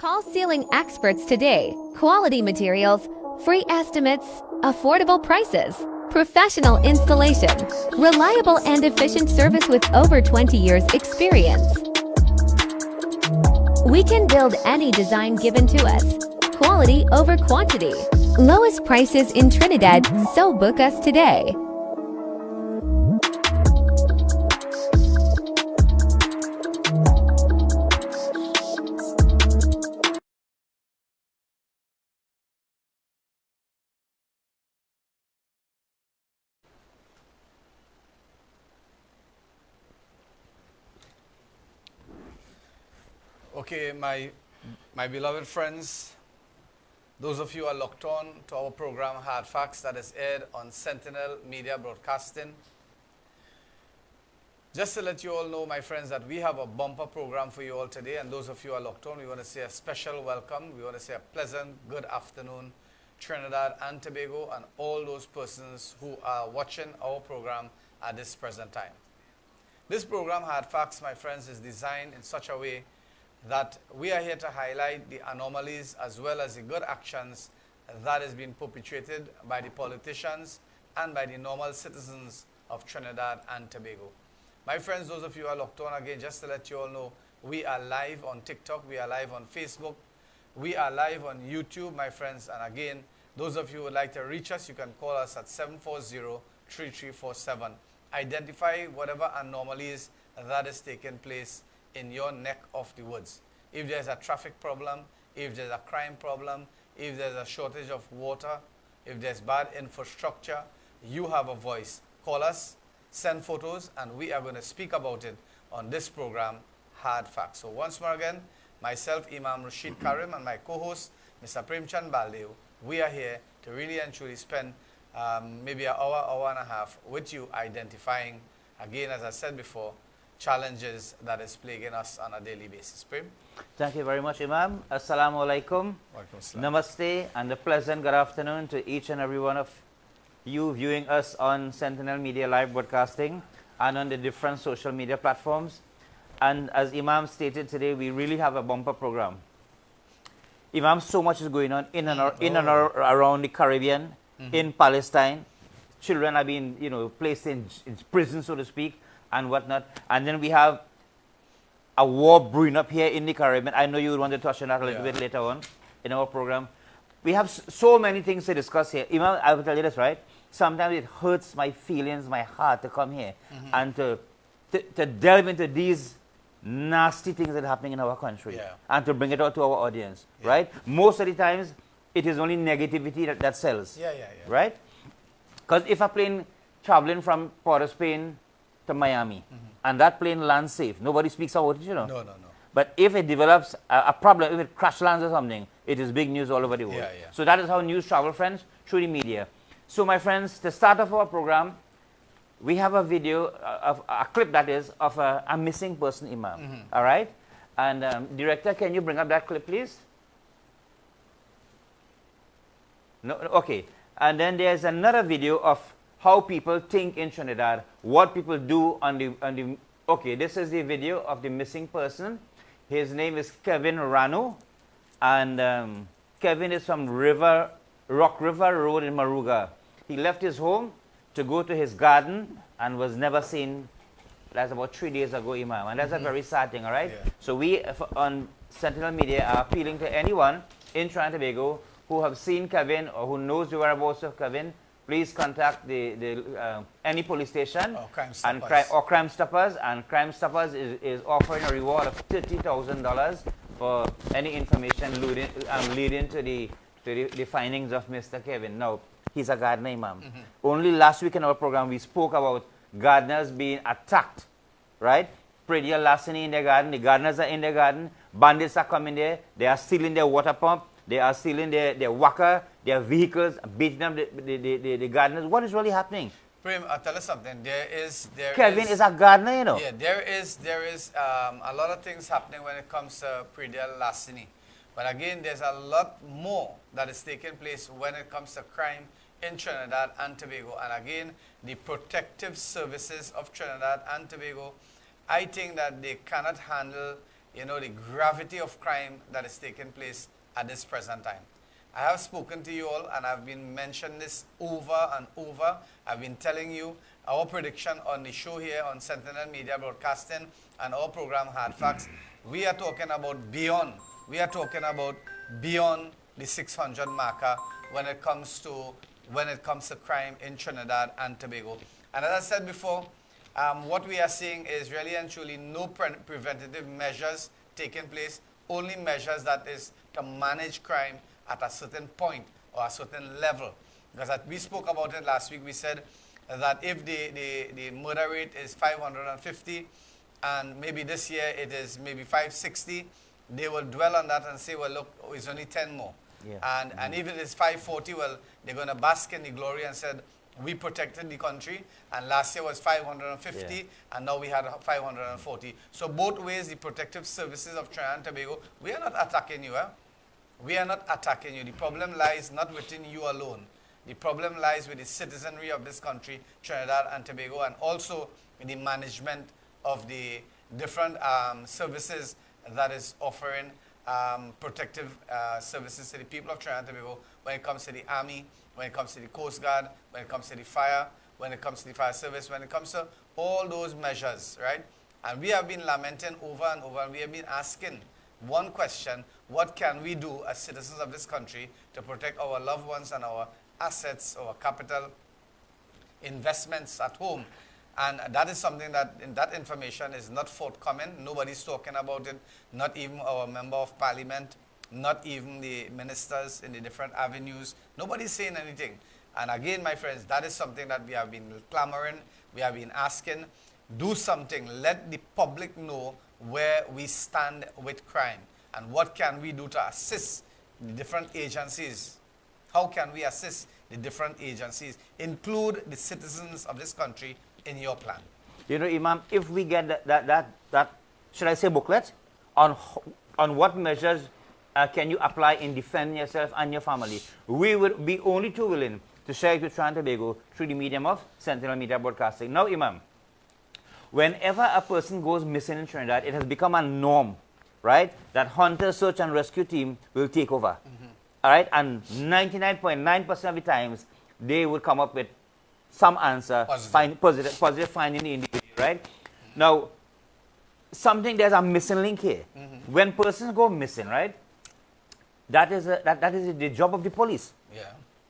Call ceiling experts today. Quality materials, free estimates, affordable prices, professional installation, reliable and efficient service with over 20 years experience. We can build any design given to us. Quality over quantity. Lowest prices in Trinidad, so book us today. Okay, my beloved friends, those of you who are locked on to our program Hardfacts that is aired on Sentinel Media Broadcasting. Just to let you all know, my friends, that we have a bumper program for you all today, and those of you who are locked on, we want to say a special welcome. We want to say a pleasant good afternoon, Trinidad and Tobago, and all those persons who are watching our program at this present time. This program, Hardfacts, my friends, is designed in such a way that we are here to highlight the anomalies as well as the good actions that is being perpetrated by the politicians and by the normal citizens of Trinidad and Tobago. My friends, those of you who are locked on, again, just to let you all know, we are live on TikTok, we are live on Facebook, we are live on YouTube, my friends. And again, those of you who would like to reach us, you can call us at 740-3347. Identify whatever anomalies that is taking place in your neck of the woods. If there's a traffic problem, if there's a crime problem, if there's a shortage of water, if there's bad infrastructure, you have a voice. Call us, send photos, and we are going to speak about it on this program, Hard Facts. So once more again, myself, Imam Rashid Karim, and my co-host, Mr. Premchand Baldeo, we are here to really and truly spend maybe an hour, hour and a half with you, identifying, again, as I said before, challenges that is plaguing us on a daily basis. Prem? Thank you very much, Imam. Assalamu alaikum. Namaste, and a pleasant good afternoon to each and every one of you viewing us on Sentinel Media Live Broadcasting and on the different social media platforms. And as Imam stated today, we really have a bumper program. Imam, so much is going on in and around the Caribbean, in Palestine. Children are being, placed in prison, so to speak, and whatnot. And then we have a war brewing up here in the Caribbean. I know you would want to touch on that a little bit later on in our program. We have so many things to discuss here. Imam, I will tell you this, right? Sometimes it hurts my feelings, my heart to come here and to delve into these nasty things that are happening in our country and to bring it out to our audience, right? Most of the times, it is only negativity that sells, right? Because if a plane traveling from Port of Spain to Miami and that plane lands safe, nobody speaks about it, No. But if it develops a problem, if it crash lands or something, it is big news all over the world. So that is how news travel, friends, through the media. So my friends, the start of our program, we have a video, of a clip that is, of a missing person, Imam. All right? And director, can you bring up that clip, please? No, okay. And then there's another video of how people think in Trinidad, what people do on the okay, this is the video of the missing person. His name is Kevin Rano, and Kevin is from Rock River Road in Maruga. He left his home to go to his garden and was never seen. That's about 3 days ago, Imam, and that's a very sad thing, all right? So we on Sentinel Media are appealing to anyone in Trinidad and Tobago who have seen Kevin or who knows the whereabouts of Kevin. Please contact any police station or Crime Stoppers. And Crime Stoppers is offering a reward of $30,000 for any information leading to the findings of Mr. Kevin. Now, he's a gardener, Imam. Only last week in our program, we spoke about gardeners being attacked, right? Predial larceny in their garden. The gardeners are in their garden. Bandits are coming there. They are stealing their water pump. They are stealing their waka, their vehicles, beating up the gardeners. What is really happening? Prem, I'll tell you something. Kevin is a gardener, Yeah, there is a lot of things happening when it comes to predial larceny. But again, there's a lot more that is taking place when it comes to crime in Trinidad and Tobago. And again, the protective services of Trinidad and Tobago, I think that they cannot handle, the gravity of crime that is taking place at this present time. I have spoken to you all and I've been mentioning this over and over. I've been telling you our prediction on the show here on Sentinel Media Broadcasting and our program Hardfacts. We are talking about beyond. We are talking about beyond the 600 marker when it comes to crime in Trinidad and Tobago. And as I said before, what we are seeing is really and truly no preventative measures taking place, only measures that is to manage crime at a certain point or a certain level. Because we spoke about it last week, we said that if the murder rate is 550 and maybe this year it is maybe 560, they will dwell on that and say, well, look, it's only 10 more. And if it is 540, well, they're going to bask in the glory and said, we protected the country, and last year was 550, and now we had 540. So both ways, the protective services of Trinidad and Tobago, we are not attacking you. We are not attacking you. The problem lies not within you alone. The problem lies with the citizenry of this country, Trinidad and Tobago, and also in the management of the different services that is offering protective services to the people of Trinidad and Tobago when it comes to the Army, when it comes to the Coast Guard, when it comes to the fire, when it comes to the fire service, when it comes to all those measures, right? And we have been lamenting over and over, and we have been asking one question: what can we do as citizens of this country to protect our loved ones and our assets, our capital, investments at home? And that is something that information is not forthcoming. Nobody's talking about it, not even our member of parliament, not even the ministers in the different avenues. Nobody's saying anything. And again, my friends, that is something that we have been clamoring, we have been asking. Do something. Let the public know where we stand with crime and what can we do to assist the different agencies. How can we assist the different agencies? Include the citizens of this country in your plan. You know, Imam, if we get that should I say booklet on on what measures can you apply in defending yourself and your family, we would be only too willing to share it with Trinidad and Tobago through the medium of Sentinel Media Broadcasting. Now, Imam, whenever a person goes missing in Trinidad, it has become a norm, right, that Hunter Search and Rescue Team will take over. All right, and 99.9% of the times, they would come up with some answer, positive finding the individual, right? Now, there's a missing link here. When persons go missing, right, that is the job of the police. Yeah.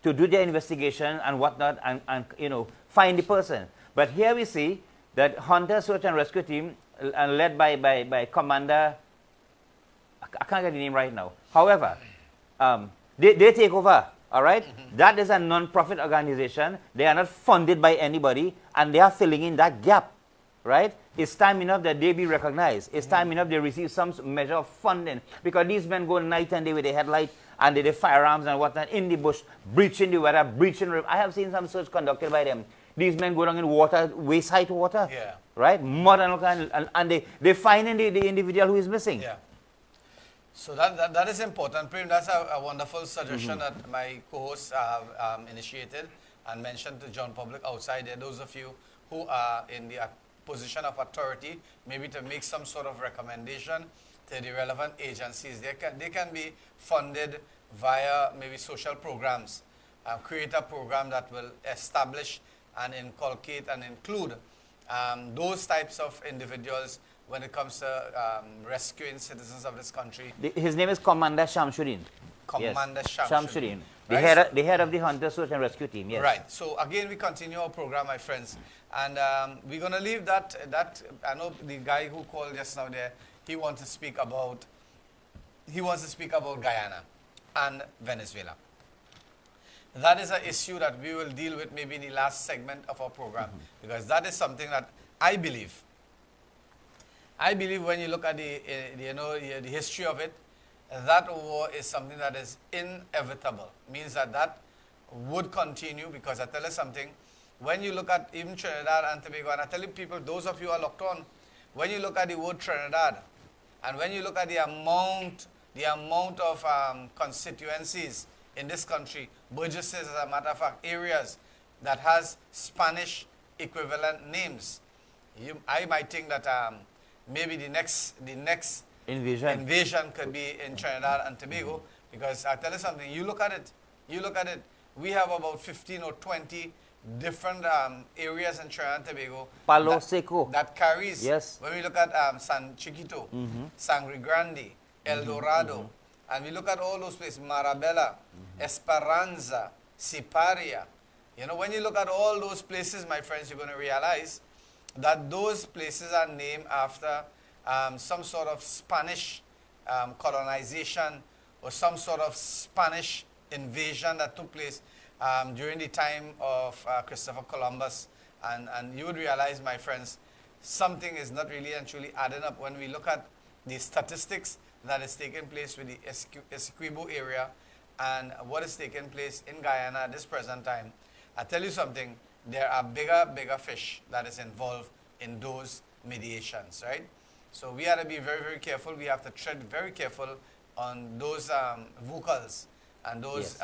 To do their investigation and whatnot and you know, find the person. But here we see that Hunter Search and Rescue Team, led by Commander, I can't get the name right now. However, they take over, all right? That is a non-profit organization. They are not funded by anybody, and they are filling in that gap, right? It's time enough that they be recognized. It's time enough they receive some measure of funding, because these men go night and day with a headlight and they firearms and whatnot in the bush, breaching the weather, breaching river. I have seen some search conducted by them. These men go down in water, waist-high water, Yeah. right? Mud and all kind, and they find the individual who is missing. Yeah. So that is important. Prem, that's a wonderful suggestion that my co-hosts have initiated and mentioned to John Public outside there. Those of you who are in the position of authority, maybe to make some sort of recommendation to the relevant agencies. They can be funded via maybe social programs. Create a program that will establish and inculcate and include those types of individuals when it comes to rescuing citizens of this country. His name is Commander Shamshuddin. Commander yes. Shamshuddin. The, right? the head of the Hunter Search and Rescue Team, yes. Right. So again, we continue our program, my friends. And we're going to leave that, I know the guy who called just now there, he wants to speak about Guyana and Venezuela. That is an issue that we will deal with maybe in the last segment of our program, because that is something that I believe when you look at the history of it, that war is something that is inevitable. Means that would continue, because I tell you something, when you look at even Trinidad and Tobago, and I tell you people, those of you who are locked on, when you look at the word Trinidad, and when you look at the amount of constituencies in this country, burgesses, as a matter of fact, areas that has Spanish equivalent names, I might think that maybe the next invasion could be in Trinidad and Tobago, because I tell you something, you look at it, we have about 15 or 20 different areas in Trinidad and Tobago Palo Seco that carries. Yes. When we look at San Chiquito, Sangre Grande, El Dorado, and we look at all those places, Marabella, Esperanza, Siparia. You know, when you look at all those places, my friends, you're going to realize that those places are named after some sort of Spanish colonization or some sort of Spanish invasion that took place during the time of Christopher Columbus. And you would realize, my friends, something is not really and truly adding up when we look at the statistics that is taking place with the Essequibo area and what is taking place in Guyana at this present time. I tell you something, there are bigger fish that is involved in those mediations, right? So we have to be very, very careful. We have to tread very careful on those vocals and those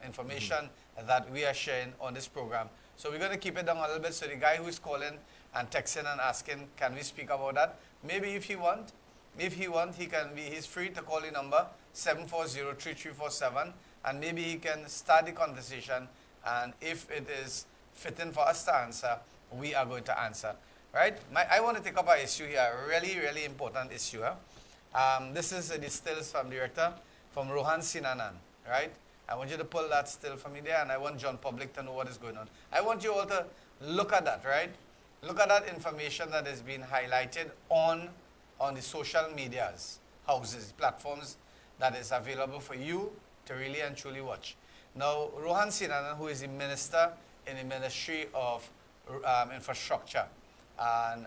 information that we are sharing on this program. So we're going to keep it down a little bit. So the guy who is calling and texting and asking, can we speak about that? Maybe if he want, he's free to call the number 740-3347, and maybe he can start the conversation, and if it is fitting for us to answer, we are going to answer. Right? I want to take up an issue here, a really, really important issue. This is the stills from director, from Rohan Sinanan, right? I want you to pull that still for me there, and I want John Public to know what is going on. I want you all to look at that, right? Look at that information that is being highlighted on the social medias, houses, platforms that is available for you to really and truly watch. Now, Rohan Sinanan, who is the minister in the Ministry of Infrastructure, and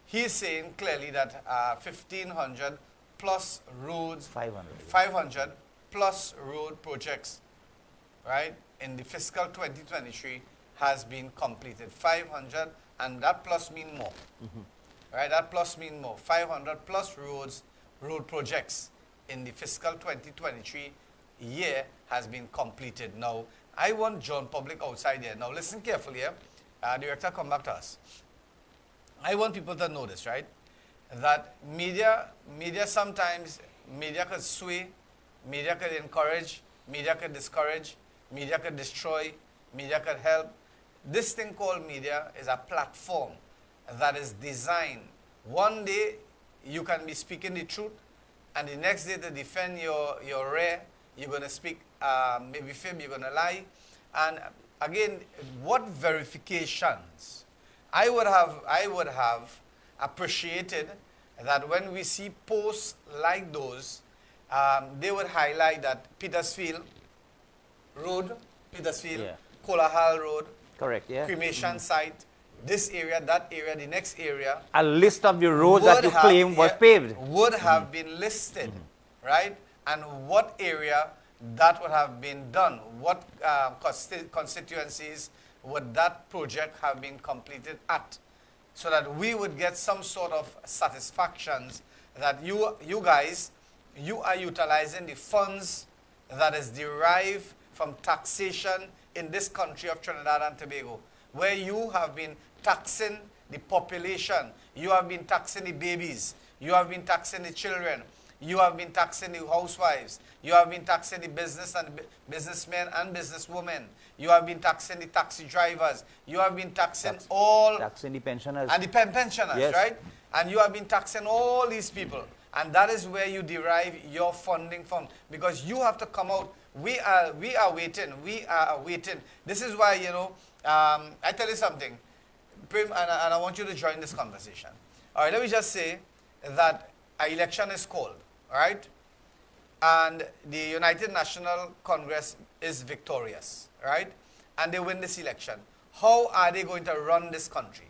he's saying clearly that 1,500 plus roads, 500 plus road projects, right, in the fiscal 2023 has been completed. 500 and that plus mean more. Right? That plus mean more. 500 plus road projects in the fiscal 2023 year has been completed. Now, I want John Public outside here. Now, listen carefully here. Director, come back to us. I want people to know this, right? That media sometimes, media could sway, media could encourage, media could discourage, media could destroy, media could help. This thing called media is a platform that is designed. One day, you can be speaking the truth, and the next day to defend your rear, you're going to speak maybe fib, you're going to lie. And again, what verifications? I would have appreciated that when we see posts like those, they would highlight that Petersfield Road, Colahal Road, correct, yeah. cremation site, this area, that area, the next area. A list of the roads that you claim was paved. Would have been listed, right? And what area that would have been done. What constituencies would that project have been completed at? So that we would get some sort of satisfactions that you guys, you are utilizing the funds that is derived from taxation in this country of Trinidad and Tobago, where you have been taxing the population, you have been taxing the babies, you have been taxing the children, you have been taxing the housewives, you have been taxing the businessmen and businesswomen, you have been taxing the taxi drivers, you have been taxing taxing the pensioners. And the pensioners, yes. Right? And you have been taxing all these people. And that is where you derive your funding from. Because you have to come out. We are waiting. We are waiting. This is why, I tell you something, Prim, and I want you to join this conversation. All right, let me just say that an election is called, all right? And the United National Congress is victorious, right? And they win this election. How are they going to run this country?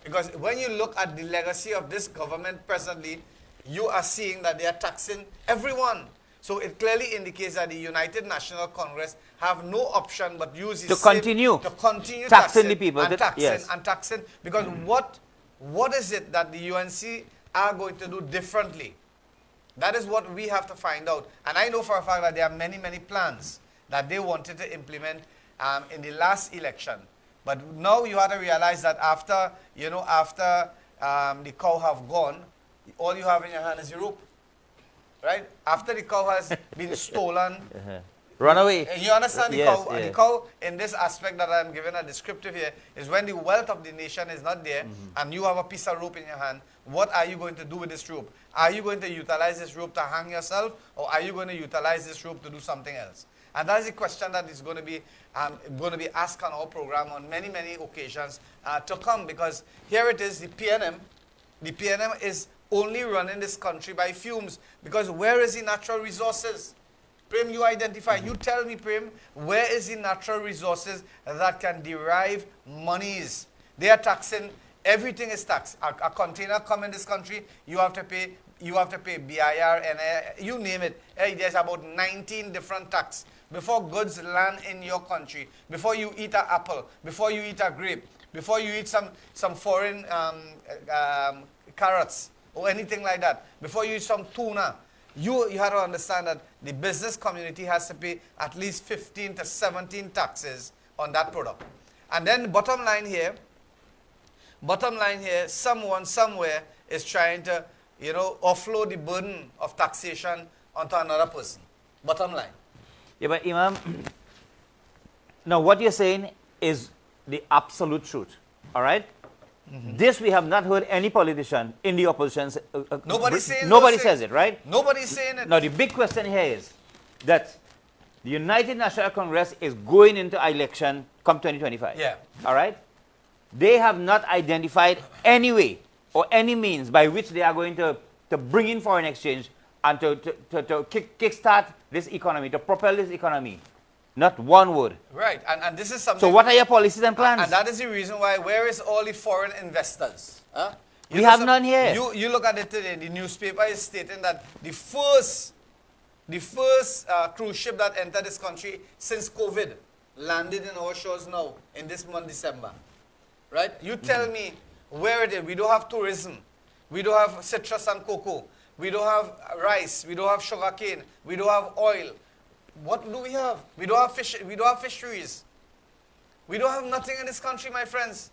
Because when you look at the legacy of this government presently, you are seeing that they are taxing everyone. So it clearly indicates that the United National Congress have no option but use to continue taxing the people. And taxing. Because what is it that the UNC are going to do differently? That is what we have to find out. And I know for a fact that there are many, many plans that they wanted to implement in the last election. But now you have to realize that after the cow have gone, all you have in your hand is your rope. Right? After the cow has been stolen, run away. You understand the yes, cow? Yes. The cow, in this aspect that I'm giving a descriptive here, is when the wealth of the nation is not there and you have a piece of rope in your hand. What are you going to do with this rope? Are you going to utilize this rope to hang yourself, or are you going to utilize this rope to do something else? And that is a question that is going to be asked on our program on many, many occasions to come, because here it is, the PNM. The PNM is only running this country by fumes, because where is the natural resources? Prem, you identify. You tell me, Prem, where is the natural resources that can derive monies? They are taxing. Everything is taxed. A container come in this country, you have to pay BIR, and you name it. There's about 19 different tax before goods land in your country. Before you eat an apple, before you eat a grape, before you eat some foreign carrots or anything like that, before you eat some tuna, you have to understand that the business community has to pay at least 15 to 17 taxes on that product. And then bottom line here, someone somewhere is trying to, offload the burden of taxation onto another person. Bottom line. Yeah, but Imam, now what you're saying is the absolute truth, all right? This we have not heard any politician in the opposition. Nobody says it, right? Nobody's saying it. Now the big question here is that the United National Congress is going into election come 2025. Yeah. All right? They have not identified any way or any means by which they are going to bring in foreign exchange and to kickstart this economy, to propel this economy. Not one word. Right, and this is something... So what are your policies and plans? And that is the reason why, where is all the foreign investors? Huh? We have none here. You look at it today, the newspaper is stating that the first cruise ship that entered this country since COVID landed in our shores now, in this month, December. right? You tell me where it is. We don't have tourism. We don't have citrus and cocoa. We don't have rice. We don't have sugarcane. We don't have oil. What do we have? We don't have fish. We don't have fisheries. We don't have nothing in this country, my friends.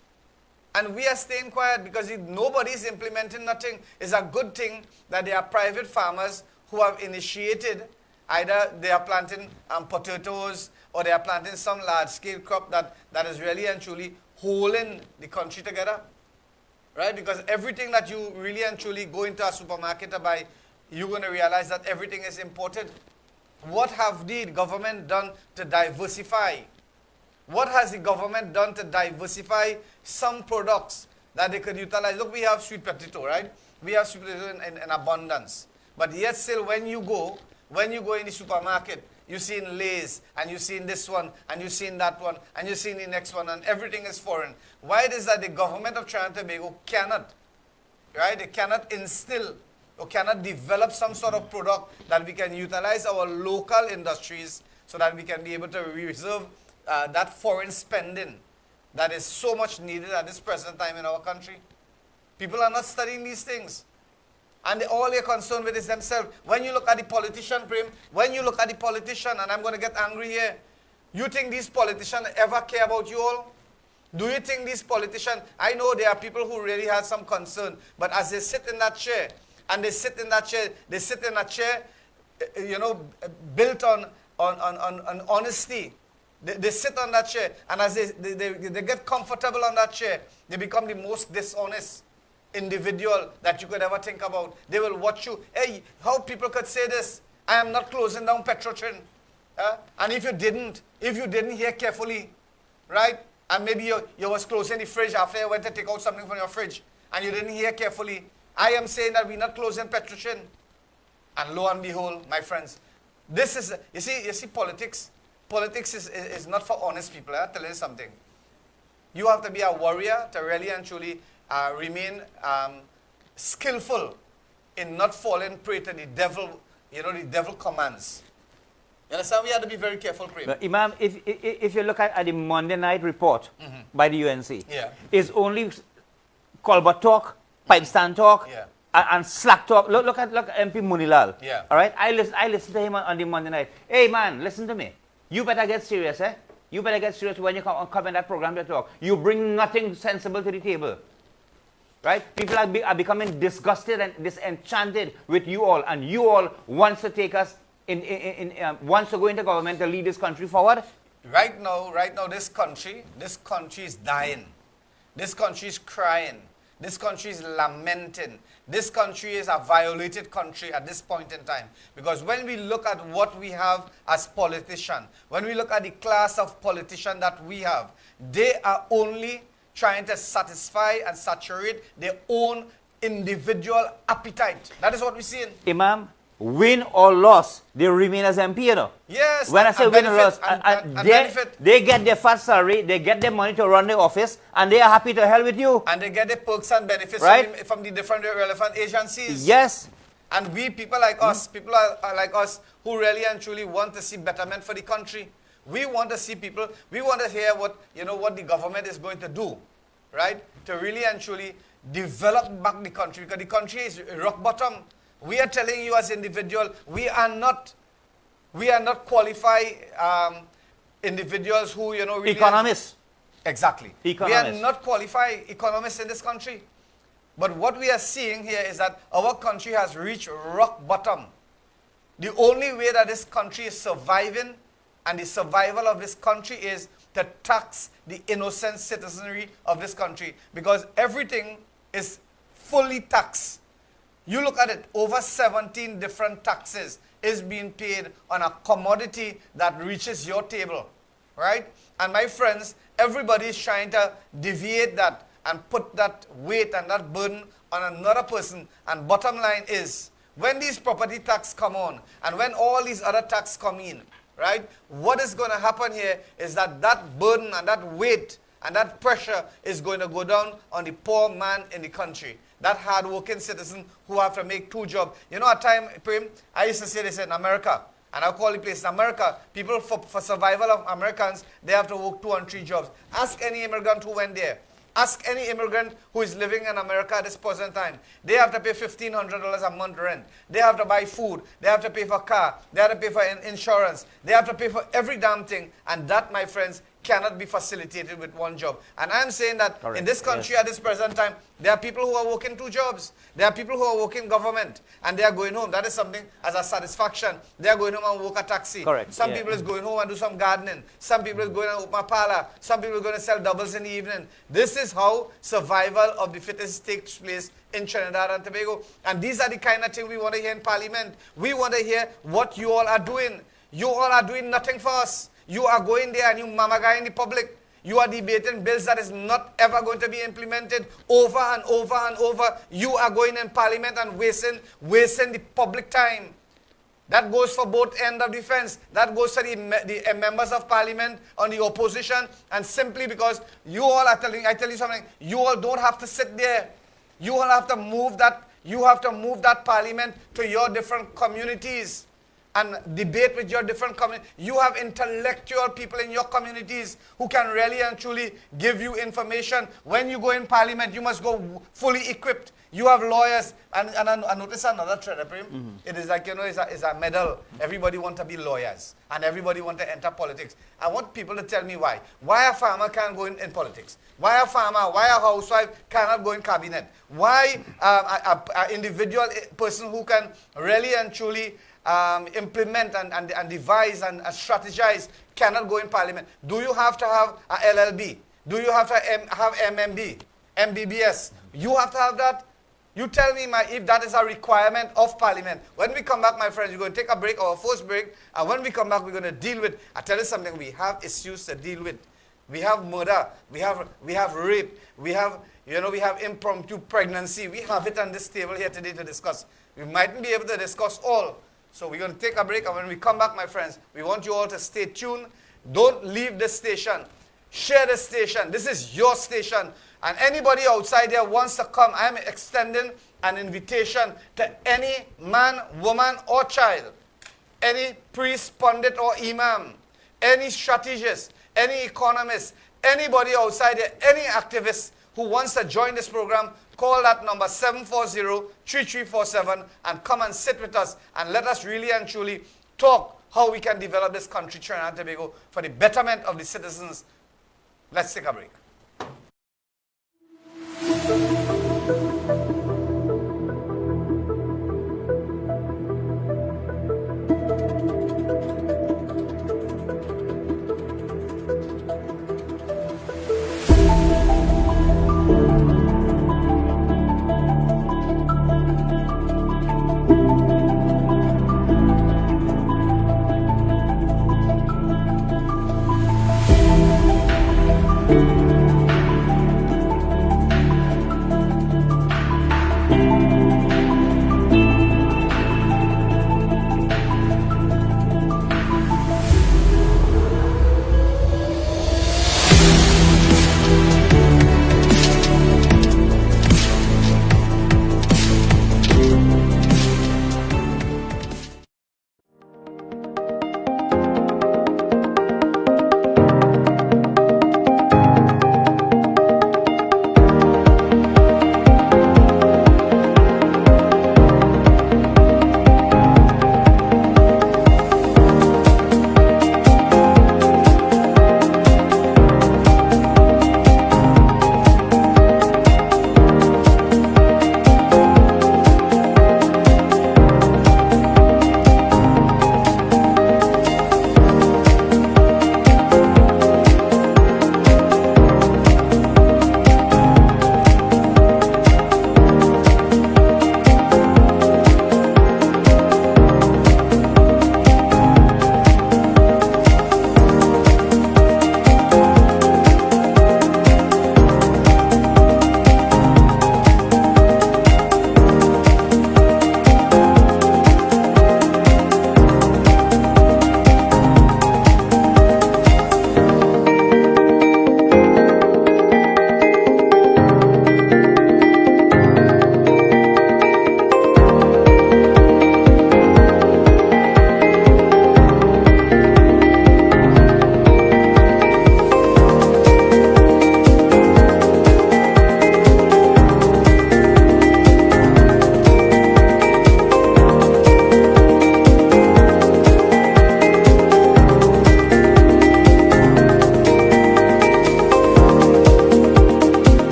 And we are staying quiet because nobody is implementing nothing. It's a good thing that there are private farmers who have initiated, either they are planting potatoes or they are planting some large-scale crop that is really and truly holding the country together. Right? Because everything that you really and truly go into a supermarket to buy, you're going to realize that everything is imported. What have the government done to diversify? What has the government done to diversify some products that they could utilize? Look, we have sweet potato, right? We have sweet potato in abundance. But yet still, when you go in the supermarket, you've seen Lay's, and you've seen this one, and you've seen that one, and you've seen the next one, and everything is foreign. Why it is that the government of Trinidad and Tobago cannot, right? They cannot instill or cannot develop some sort of product that we can utilize our local industries so that we can be able to reserve that foreign spending that is so much needed at this present time in our country. People are not studying these things. And all they're concerned with is themselves. When you look at the politician, Prem, when you look at the politician, and I'm going to get angry here, you think these politicians ever care about you all? Do you think these politicians, I know there are people who really have some concern, but as they sit in that chair, and they sit in a chair, built on honesty. They sit on that chair, and as they get comfortable on that chair, they become the most dishonest individual that you could ever think about. They will watch you. Hey, how people could say this? I am not closing down Petrotrin. And if you didn't hear carefully, right? And maybe you was closing the fridge after you went to take out something from your fridge, and you didn't hear carefully. I am saying that we're not closing Petrotrin. And lo and behold, my friends, this is, you see politics. Politics is not for honest people. I'll tell you something. You have to be a warrior to really and truly remain skillful in not falling prey to the devil, the devil commands. You understand? We have to be very careful, Prem. But Imam, if you look at the Monday night report by the UNC, it's only Colbert talk, pipe stand talk, and slack talk. Look at MP Munilal. All right? I listen to him on the Monday night. Hey, man, listen to me. You better get serious, eh? You better get serious when you come in that program to talk. You bring nothing sensible to the table. Right? People are becoming disgusted and disenchanted with you all, and you all wants to take us wants to go into government to lead this country forward. Right now, this country is dying. This country is crying. This country is lamenting. This country is a violated country at this point in time. Because when we look at what we have as politicians, when we look at the class of politicians that we have, they are only trying to satisfy and saturate their own individual appetite. That is what we're seeing. Imam, win or loss, they remain as MP, you know. Yes. When I say win or loss, they get their fat salary, they get their money to run the office, and they are happy to hell with you. And they get the perks and benefits from the different relevant agencies. Yes. And we, people like us, like us who really and truly want to see betterment for the country. We want to see people, we want to hear what the government is going to do, right? To really and truly develop back the country, because the country is rock bottom. We are telling you as individuals, we are not qualified individuals who, really... Economists. Exactly. Economists. We are not qualified economists in this country. But what we are seeing here is that our country has reached rock bottom. The only way that this country is surviving and the survival of this country is to tax the innocent citizenry of this country, because everything is fully taxed. You look at it, over 17 different taxes is being paid on a commodity that reaches your table, right? And my friends, everybody is trying to deviate that and put that weight and that burden on another person. And bottom line is, when these property tax come on, and when all these other tax come in, right, what is going to happen here is that that burden and that weight and that pressure is going to go down on the poor man in the country. That hard-working citizen who have to make two jobs. You know, at time, Prem, I used to say this in America, and I'll call the place in America. People, for survival of Americans, they have to work 2 and 3 jobs. Ask any immigrant who went there. Ask any immigrant who is living in America at this present time. They have to pay $1,500 a month rent. They have to buy food. They have to pay for car. They have to pay for insurance. They have to pay for every damn thing. And that, my friends, cannot be facilitated with one job. And I'm saying that Correct. in this country at this present time, there are people who are working 2 jobs. There are people who are working government and they are going home. That is something as a satisfaction. They are going home and work a taxi. Correct. Some Yeah. people is going home and do some gardening. Some people is going and open a parlor. Some people are going to sell doubles in the evening. This is how survival of the fittest takes place in Trinidad and Tobago. And these are the kind of things we want to hear in Parliament. We want to hear what you all are doing. You all are doing nothing for us. You are going there and you mamaga in the public. You are debating bills that is not ever going to be implemented over and over and over. You are going in Parliament and wasting the public time. That goes for both ends of the fence. That goes to the members of Parliament on the opposition. And simply because you all are telling, I tell you something, you all don't have to sit there. You all have to move that. You have to move that Parliament to your different communities and debate with your different communities. You have intellectual people in your communities who can really and truly give you information. When you go in Parliament, you must go fully equipped. You have lawyers, and I notice another trend, It is like, it's a medal. Everybody want to be lawyers, and everybody want to enter politics. I want people to tell me why. Why a farmer can't go in politics? Why a farmer, why a housewife cannot go in cabinet? Why an individual person who can really and truly implement and devise and strategize cannot go in Parliament? Do you have to have a LLB? Do you have to have MMB, MBBS? You have to have that? You tell me if that is a requirement of Parliament. When we come back, my friends, we're going to take a break, our first break, and when we come back, we're going to deal with, I tell you something, we have issues to deal with. We have murder, we have rape, we have impromptu pregnancy. We have it on this table here today to discuss. We mightn't be able to discuss all. So we're going to take a break, and when we come back, my friends, we want you all to stay tuned. Don't leave the station. Share the station. This is your station. And anybody outside there wants to come, I'm extending an invitation to any man, woman, or child, any priest, pundit, or imam, any strategist, any economist, anybody outside there, any activist who wants to join this program, call that number 740-3347 and come and sit with us and let us really and truly talk how we can develop this country, Trinidad and Tobago, for the betterment of the citizens. Let's take a break.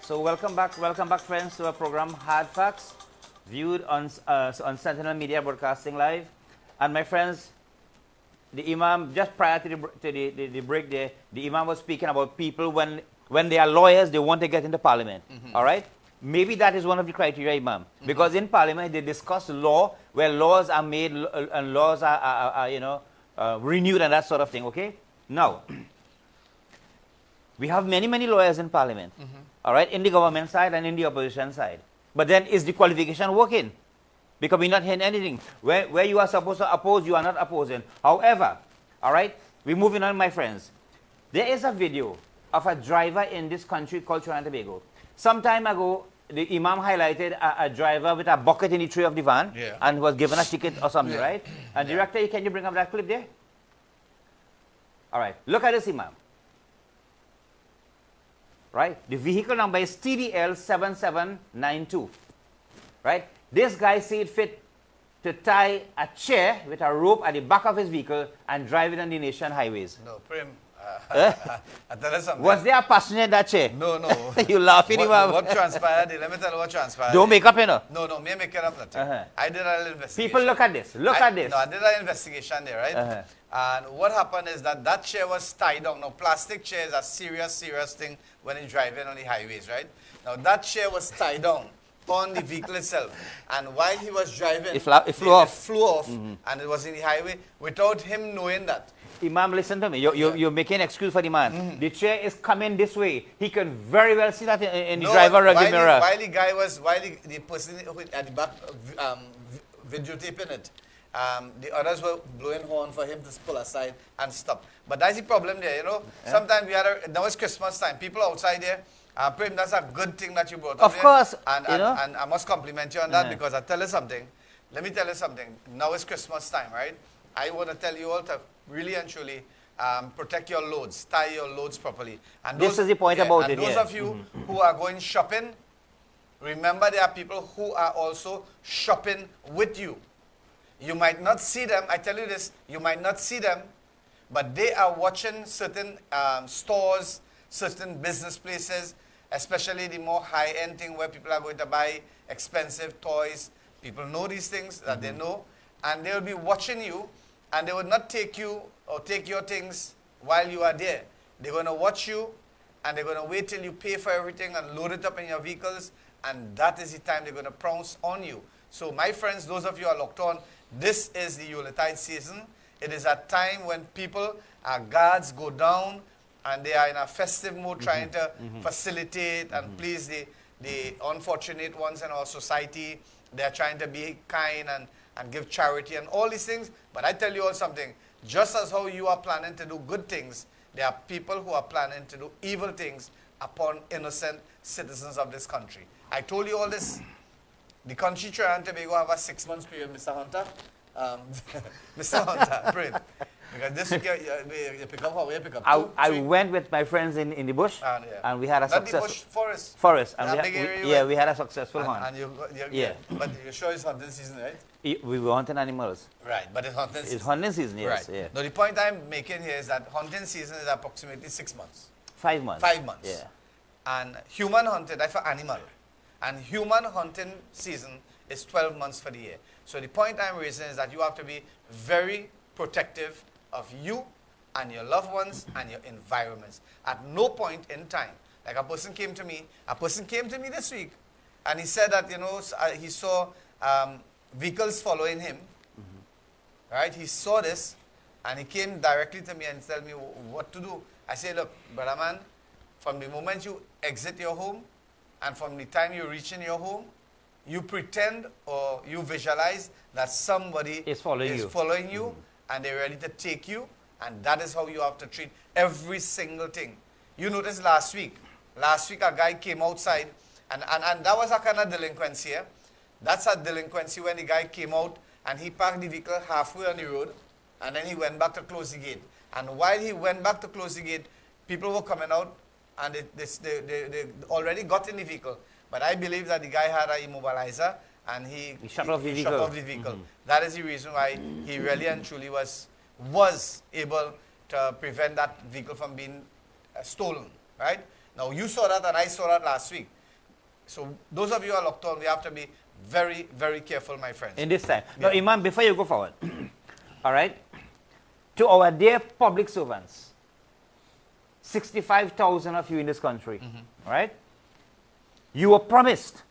So welcome back, friends, to our program Hardfacts, viewed on Sentinel Media Broadcasting Live. And my friends, the Imam, just prior to the break there, the Imam was speaking about people when they are lawyers, they want to get into Parliament. All right? Maybe that is one of the criteria, Imam. Because in Parliament, they discuss law, where laws are made and laws are renewed and that sort of thing, okay? Now, we have many lawyers in Parliament, all right, in the government side and in the opposition side. But then is the qualification working? Because we're not hearing anything. Where you are supposed to oppose, you are not opposing. However, all right, we're moving on, my friends. There is a video of a driver in this country called Trinidad and Tobago. Some time ago, the Imam highlighted a driver with a bucket in the tray of the van and was given a ticket or something, right? And director, can you bring up that clip there? All right, look at this, Imam. Right? The vehicle number is TDL 7792. Right? This guy see it fit to tie a chair with a rope at the back of his vehicle and drive it on the nation highways. No, Prem. I tell you something. Was there a passenger in that chair? No. You laughing, Imam? What transpired? Let me tell you what transpired. Don't make up, you know. No, me make it up nothing. I did a little investigation. People, look at this. Look at this. No, I did an investigation there, right? And what happened is that chair was tied down. Now, plastic chair is a serious thing when you're driving on the highways, right? Now, that chair was tied down on the vehicle itself. And while he was driving, it flew off. It flew off, and it was in the highway without him knowing that. Imam, listen to me. You're making an excuse for the man. The chair is coming this way. He can very well see that in the driver rearview mirror. While the person at the back videotaping it, the others were blowing horn for him to pull aside and stop. But that's the problem there, you know. Sometimes now it's Christmas time. People outside there, Prem, that's a good thing that you brought up. Of course. And I must compliment you on that because I tell you something. Let me tell you something. Now it's Christmas time, right? I want to tell you all to really and truly protect your loads, tie your loads properly. And this is the point about it. And those of you who are going shopping, remember there are people who are also shopping with you. You might not see them. I tell you this, you might not see them, but they are watching certain stores, certain business places, especially the more high-end thing where people are going to buy expensive toys. People know these things that they know, and they will be watching you, and they will not take you or take your things while you are there. They're going to watch you, and they're going to wait till you pay for everything and load it up in your vehicles, and that is the time they're going to pounce on you. So my friends, those of you who are locked on, this is the Yuletide season. It is a time when people, guards go down, and they are in a festive mood trying to facilitate and please the unfortunate ones in our society. They are trying to be kind and give charity and all these things. But I tell you all something, just as how you are planning to do good things, there are people who are planning to do evil things upon innocent citizens of this country. I told you all this. The country, Trinidad and Tobago, have a 6 months period, Mr. Hunter. Mr. Hunter, pray. Because this week, you pick up how you pick up I went with my friends in the bush, and we had a successful... Not the bush, forest. And we had a successful hunt. But you're sure it's hunting season, right? We were hunting animals. Right, but it's hunting season. It's hunting season, yes. Right. Now, the point I'm making here is that hunting season is approximately 6 months. 5 months. 5 months. Yeah. And human hunting, that's for animal. And human hunting season is 12 months for the year. So the point I'm raising is that you have to be very protective of you and your loved ones and your environments. At no point in time, like a person came to me this week, and he said that, you know, he saw vehicles following him, right? He saw this, and he came directly to me and told me what to do. I said, look, brother man, from the moment you exit your home, and from the time you reach in your home, you pretend or you visualize that somebody is following you, and they're ready to take you, and that is how you have to treat every single thing. You noticed last week a guy came outside, and that was a kind of delinquency. That's a delinquency when the guy came out and he parked the vehicle halfway on the road, and then he went back to close the gate. And while he went back to close the gate, people were coming out, and they already got in the vehicle. But I believe that the guy had an immobilizer, and he shut off the vehicle. That is the reason why he really and truly was able to prevent that vehicle from being stolen, right? Now, you saw that, and I saw that last week. So those of you who are locked on, we have to be very, very careful, my friends. In this time. Yeah. Now, Imam, before you go forward, all right, to our dear public servants, 65,000 of you in this country, all right, you were promised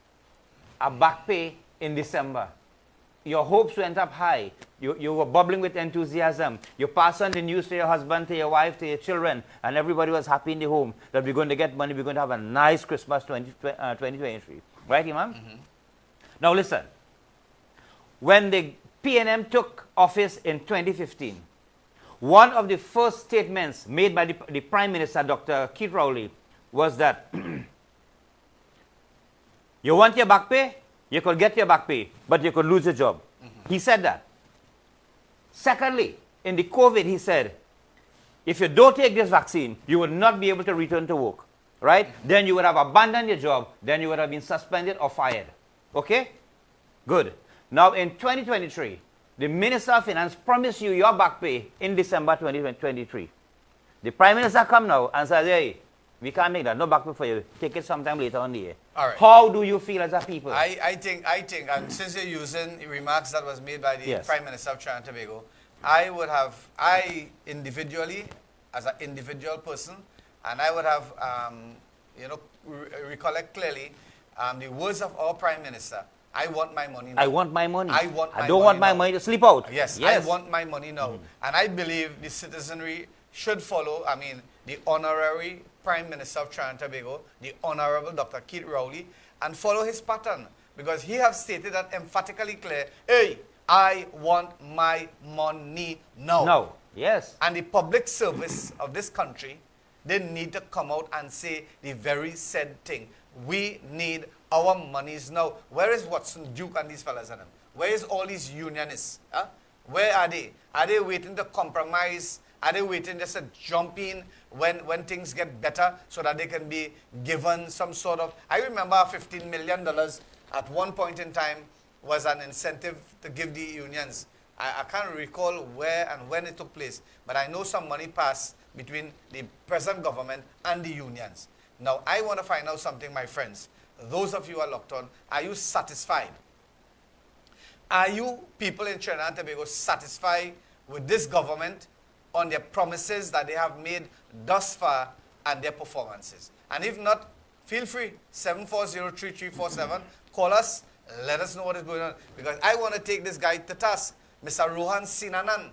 a back pay in December. Your hopes went up high. You were bubbling with enthusiasm. You passed on the news to your husband, to your wife, to your children, and everybody was happy in the home that we're going to get money, we're going to have a nice Christmas 2023. Right, Imam? Now listen. When the PNM took office in 2015, one of the first statements made by the Prime Minister, Dr. Keith Rowley, was that you want your back pay? You could get your back pay, but you could lose your job. He said that. Secondly, in the COVID, he said, if you don't take this vaccine, you would not be able to return to work. Right? Then you would have abandoned your job. Then you would have been suspended or fired. Okay? Good. Now, in 2023, the Minister of Finance promised you your back pay in December 2023. The Prime Minister come now and says, hey, we can't make that. No back pay for you. Take it sometime later on the year. All right. How do you feel as a people? I think, and since you're using remarks that was made by the Yes. Prime Minister of Trinidad and Tobago, individually, as an individual person, and I would have, recollect clearly the words of our Prime Minister. I want my money now. I want my money. I want my I don't money want my now. money to sleep out. Yes, I want my money now. And I believe the citizenry should follow, the honorary Prime Minister of Trinidad and Tobago, the Honorable Dr. Keith Rowley, and follow his pattern. Because he has stated that emphatically clear, hey, I want my money now. No. Yes. And the public service of this country, they need to come out and say the very said thing. We need our monies now. Where is Watson, Duke, and these fellas and them? Where is all these unionists? Huh? Where are they? Are they waiting to compromise? Are they waiting just to jump in when things get better so that they can be given some sort of... I remember $15 million at one point in time was an incentive to give the unions. I can't recall where and when it took place, but I know some money passed between the present government and the unions. Now, I want to find out something, my friends. Those of you who are locked on, are you satisfied? Are you people in Trinidad and Tobago satisfied with this government on their promises that they have made thus far and their performances? And if not, feel free, 740-3347, call us, let us know what is going on. Because I want to take this guy to task, Mr. Rohan Sinanan.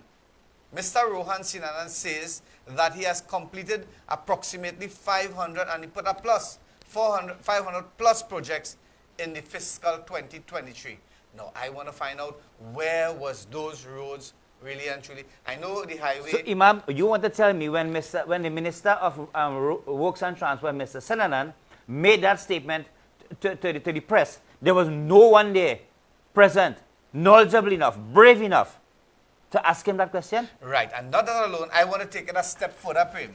Mr. Rohan Sinanan says that he has completed approximately 500, and he put a plus, 500 plus projects in the fiscal 2023. Now, I want to find out where was those roads really and truly. I know the highway... So, Imam, you want to tell me when the Minister of Works and Transport, Mr. Sinanan, made that statement to the press, there was no one there present, knowledgeable enough, brave enough to ask him that question? Right, and not that alone, I want to take it a step further, Prem.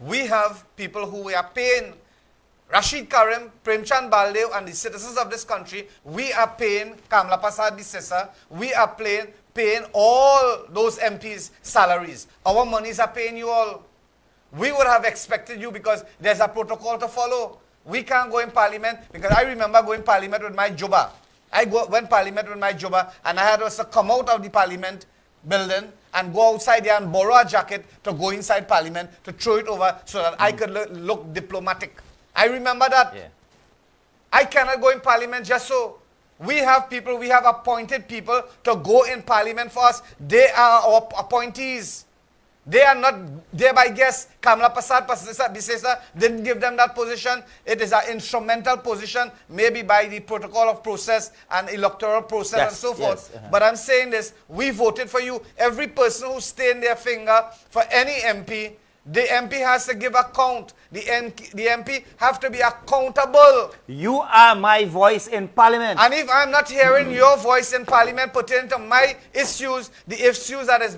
We have people who we are paying, Rashid Karim, Premchand Baldev, and the citizens of this country. We are paying Kamla Prasad Bisesa. We are paying all those MPs' salaries. Our monies are paying you all. We would have expected you because there's a protocol to follow. We can't go in parliament because I remember going parliament with my juba. Went parliament with my juba, and I had to come out of the parliament building and go outside there and borrow a jacket to go inside parliament to throw it over so that I could look diplomatic. I remember that. Yeah. I cannot go in parliament just so. We have people, we have appointed people to go in parliament for us. They are our appointees. They are not there by guess. Kamla Prasad Bisesa didn't give them that position. It is an instrumental position, maybe by the protocol of process and electoral process and so forth. Yes, But I'm saying this, we voted for you. Every person who stained their finger for any MP, the MP has to give account. The MP have to be accountable. You are my voice in parliament. And if I'm not hearing your voice in parliament pertaining to my issues, the issues that is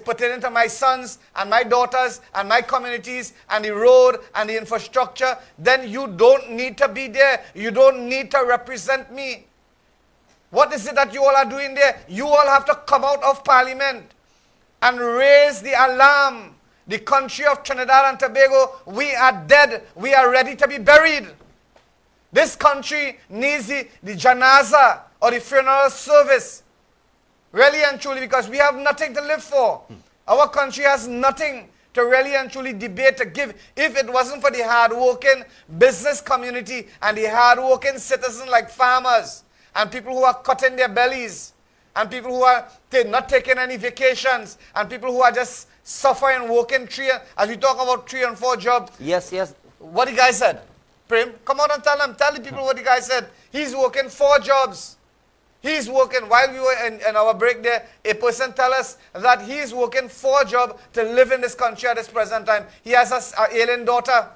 pertaining to my sons and my daughters and my communities and the road and the infrastructure, then you don't need to be there. You don't need to represent me. What is it that you all are doing there? You all have to come out of parliament and raise the alarm. The country of Trinidad and Tobago, we are dead. We are ready to be buried. This country needs the janaza or the funeral service. Really and truly, because we have nothing to live for. Our country has nothing to really and truly debate, to give. If it wasn't for the hard-working business community and the hard-working citizens like farmers and people who are cutting their bellies and people who are not taking any vacations and people who are just suffering, working as we talk about 3 and 4 jobs. Yes, yes. What the guy said. Prem, come out and tell them. Tell the people what the guy said. He's working 4 jobs. He's working, while we were in our break there, a person tell us that he's working 4 jobs to live in this country at this present time. He has an alien daughter.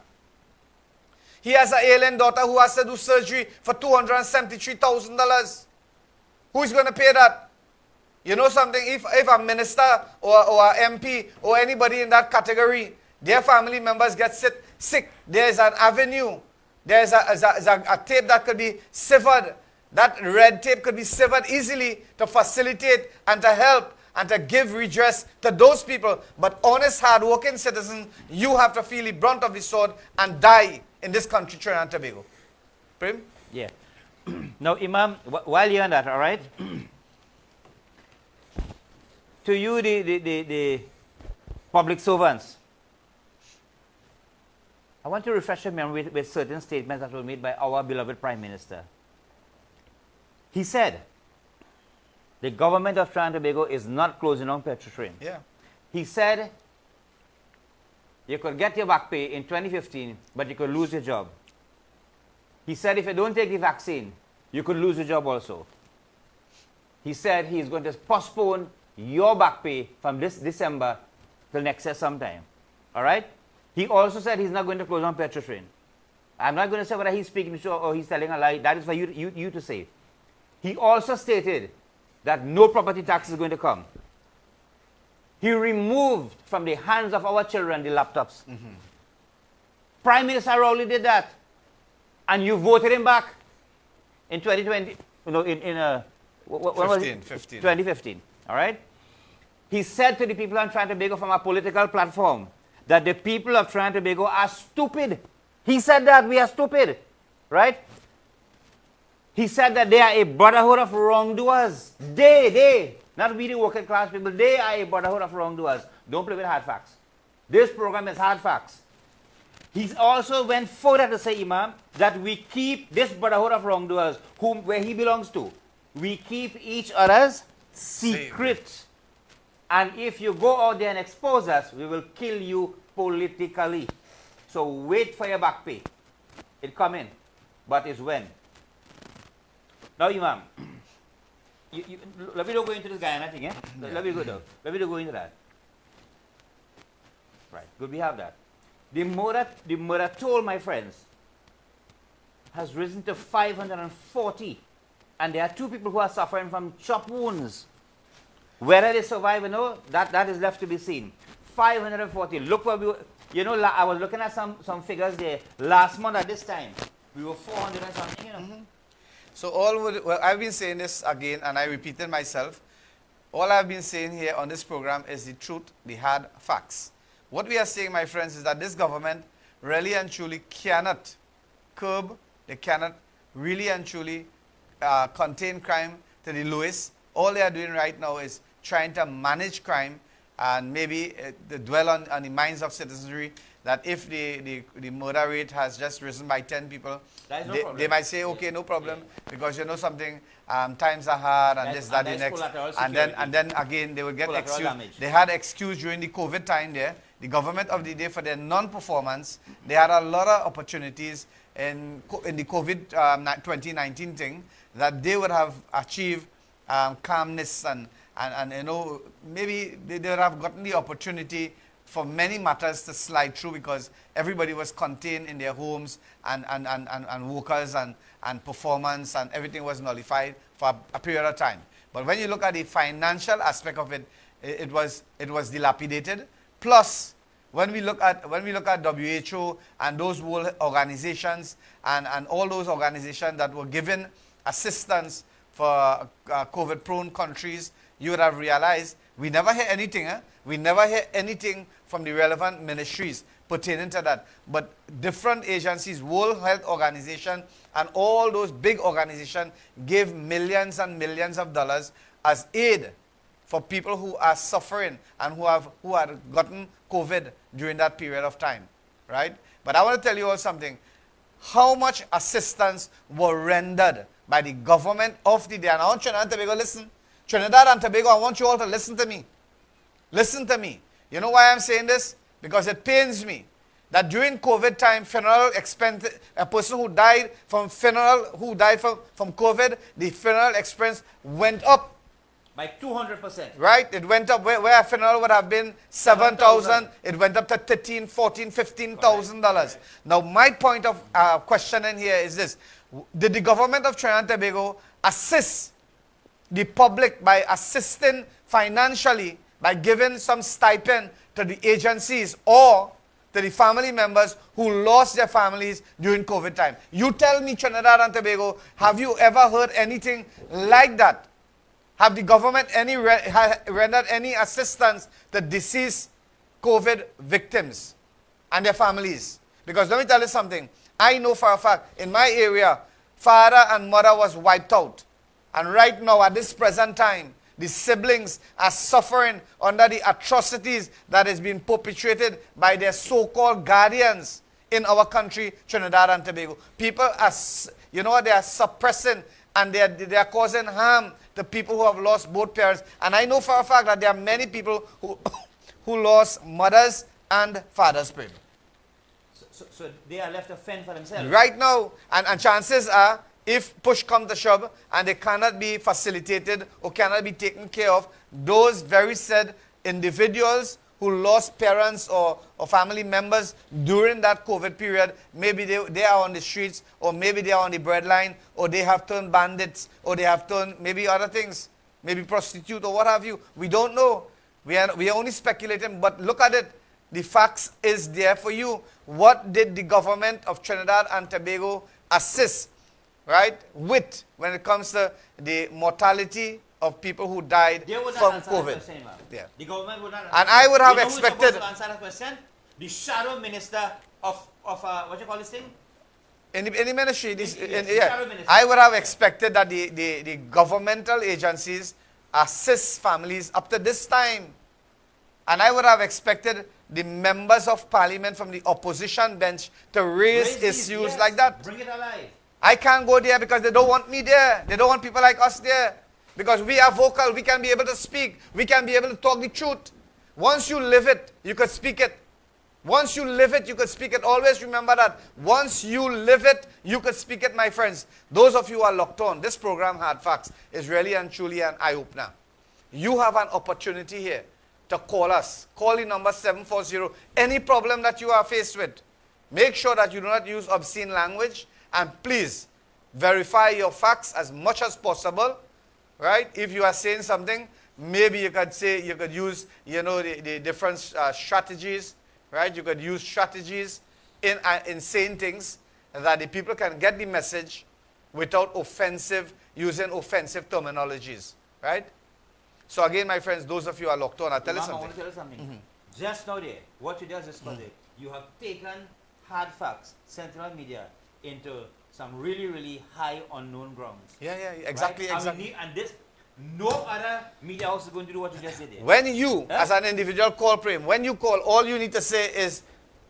He has an alien daughter who has to do surgery for $273,000. Who's going to pay that? You know something? If a minister or an MP or anybody in that category, their family members get sick, there's an avenue. There's a tape that could be severed. That red tape could be severed easily to facilitate and to help and to give redress to those people. But honest, hard-working citizens, you have to feel the brunt of the sword and die in this country, Trinidad and Tobago. Prim? Yeah. Now, Imam, while you're on that, all right? To you, the public servants, I want to refresh your memory with certain statements that were made by our beloved Prime Minister. He said, the government of Trinidad and Tobago is not closing down Petrotrain. Yeah. He said, you could get your back pay in 2015, but you could lose your job. He said, if you don't take the vaccine, you could lose your job also. He said he is going to postpone your back pay from this December till next year sometime. All right? He also said he's not going to close down Petrotrain. I'm not going to say whether he's speaking the truth or he's telling a lie. That is for you to say. He also stated that no property tax is going to come. He removed from the hands of our children the laptops. Prime Minister Rowley did that. And you voted him back in 2020. No, when was it? 2015. All right? He said to the people of Trinidad and Tobago from a political platform that the people of Trinidad and Tobago are stupid. He said that we are stupid. Right? He said that they are a brotherhood of wrongdoers. They, not we the working class people, they are a brotherhood of wrongdoers. Don't play with hard facts. This program is hard facts. He also went further to say, Imam, that we keep this brotherhood of wrongdoers, where he belongs to, we keep each other's secret. And if you go out there and expose us, we will kill you politically. So wait for your back pay. It come in, but it's when. Now, Imam, let me not go into this guy and I think, eh? Yeah. Let me go though. Let me not go into that. Right, good, we have that. The murder toll, my friends, has risen to 540. And there are 2 people who are suffering from chop wounds. Whether they survive or no, that is left to be seen. 540. Look where we were. You know, I was looking at some figures there. Last month at this time, we were 400 and something, you know. So well, I've been saying this again, and I repeated myself. All I've been saying here on this program is the truth, the hard facts. What we are saying, my friends, is that this government really and truly cannot curb, they cannot really and truly contain crime to the lowest. All they are doing right now is trying to manage crime and maybe dwell on the minds of citizenry that if the murder rate has just risen by 10 people, they might say, okay, no problem, because you know something, times are hard and this, that, the next. And then again, they will get excused. They had excuse during the COVID time there. The government of the day, for their non-performance, they had a lot of opportunities in the COVID 2019 thing that they would have achieved calmness and you know, maybe they would have gotten the opportunity for many matters to slide through because everybody was contained in their homes and workers and performance and everything was nullified for a period of time. But when you look at the financial aspect of it, it was dilapidated. Plus, when we look at WHO and those world organizations and all those organizations that were given assistance for COVID-prone countries, you would have realized we never hear anything. We never hear anything from the relevant ministries. pertaining to that. But different agencies, World Health Organization, and all those big organizations gave millions and millions of dollars as aid for people who are suffering and who had gotten COVID during that period of time, right? But I want to tell you all something. How much assistance were rendered by the government of the day? And I want Trinidad and Tobago, listen. Trinidad and Tobago, I want you all to listen to me. Listen to me. You know why I'm saying this? Because it pains me that during COVID time, funeral expense, a person who died from COVID, the funeral expense went up. By 200%. Right? It went up where a funeral would have been $7,000. It went up to $13,000, $14,000, $15,000. Now, my point of questioning here is this. Did the government of Trinidad and Tobago assist the public by assisting financially, by giving some stipend to the agencies or to the family members who lost their families during COVID time? You tell me, Trinidad and Tobago, have you ever heard anything like that? Have the government rendered any assistance to deceased COVID victims and their families? Because let me tell you something. I know for a fact, in my area, father and mother was wiped out. And right now, at this present time, the siblings are suffering under the atrocities that is being perpetrated by their so-called guardians in our country, Trinidad and Tobago. People are, you know what, they are suppressing and they are causing harm to people who have lost both parents. And I know for a fact that there are many people who lost mothers and fathers. So they are left to fend for themselves. Right now, and chances are, if push comes to shove and they cannot be facilitated or cannot be taken care of, those very said individuals who lost parents or family members during that COVID period, maybe they are on the streets, or maybe they are on the breadline, or they have turned bandits, or they have turned maybe other things, maybe prostitute or what have you. We don't know. We are only speculating, but look at it. The facts is there for you. What did the government of Trinidad and Tobago assist, right, with when it comes to the mortality of people who died from COVID? Yeah. The government would not. And I would have expected. To answer that question? The shadow minister of what you call this thing? In the ministry, shadow minister. I would have expected that the governmental agencies assist families up to this time. And I would have expected the members of parliament from the opposition bench to raise issues like that. Bring it alive. I can't go there because they don't want me there. They don't want people like us there. Because we are vocal, we can be able to speak. We can be able to talk the truth. Once you live it, you can speak it. Once you live it, you can speak it. Always remember that. Once you live it, you can speak it, my friends. Those of you who are locked on, this program, Hard Facts, is really and truly an eye-opener. You have an opportunity here to call us. Call the number 740. Any problem that you are faced with, make sure that you do not use obscene language. And please, verify your facts as much as possible. Right? If you are saying something, maybe you could use, the different strategies, right? You could use strategies in saying things that the people can get the message without using offensive terminologies, right? So again, my friends, those of you who are locked on, I'll tell you something. I want to tell you something. Just now there, what you just discovered, you have taken Hard Facts, Central Media, into some really, really high unknown grounds. Yeah, exactly, right? exactly. And this, no other media house is going to do what you just did there. When you, as an individual, call Prem, when you call, all you need to say is,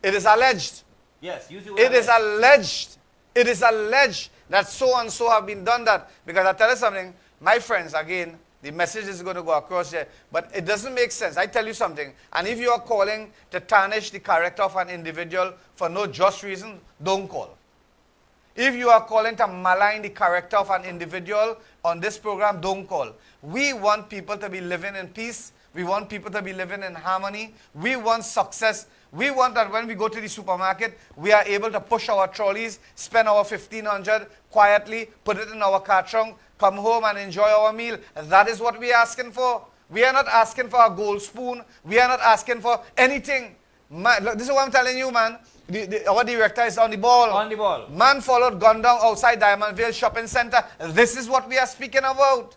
it is alleged. Yes, use the word It is alleged. It is alleged that so and so have been done that. Because I tell you something, my friends, again, the message is going to go across there. But it doesn't make sense. I tell you something. And if you are calling to tarnish the character of an individual for no just reason, don't call. If you are calling to malign the character of an individual on this program, don't call. We want people to be living in peace. We want people to be living in harmony. We want success. We want that when we go to the supermarket, we are able to push our trolleys, spend our $1,500 quietly, put it in our car trunk, come home and enjoy our meal. That is what we are asking for. We are not asking for a gold spoon. We are not asking for anything. This is what I'm telling you, man. Our director is on the ball. On the ball. Man followed gun down outside Diamondville Shopping Center. This is what we are speaking about.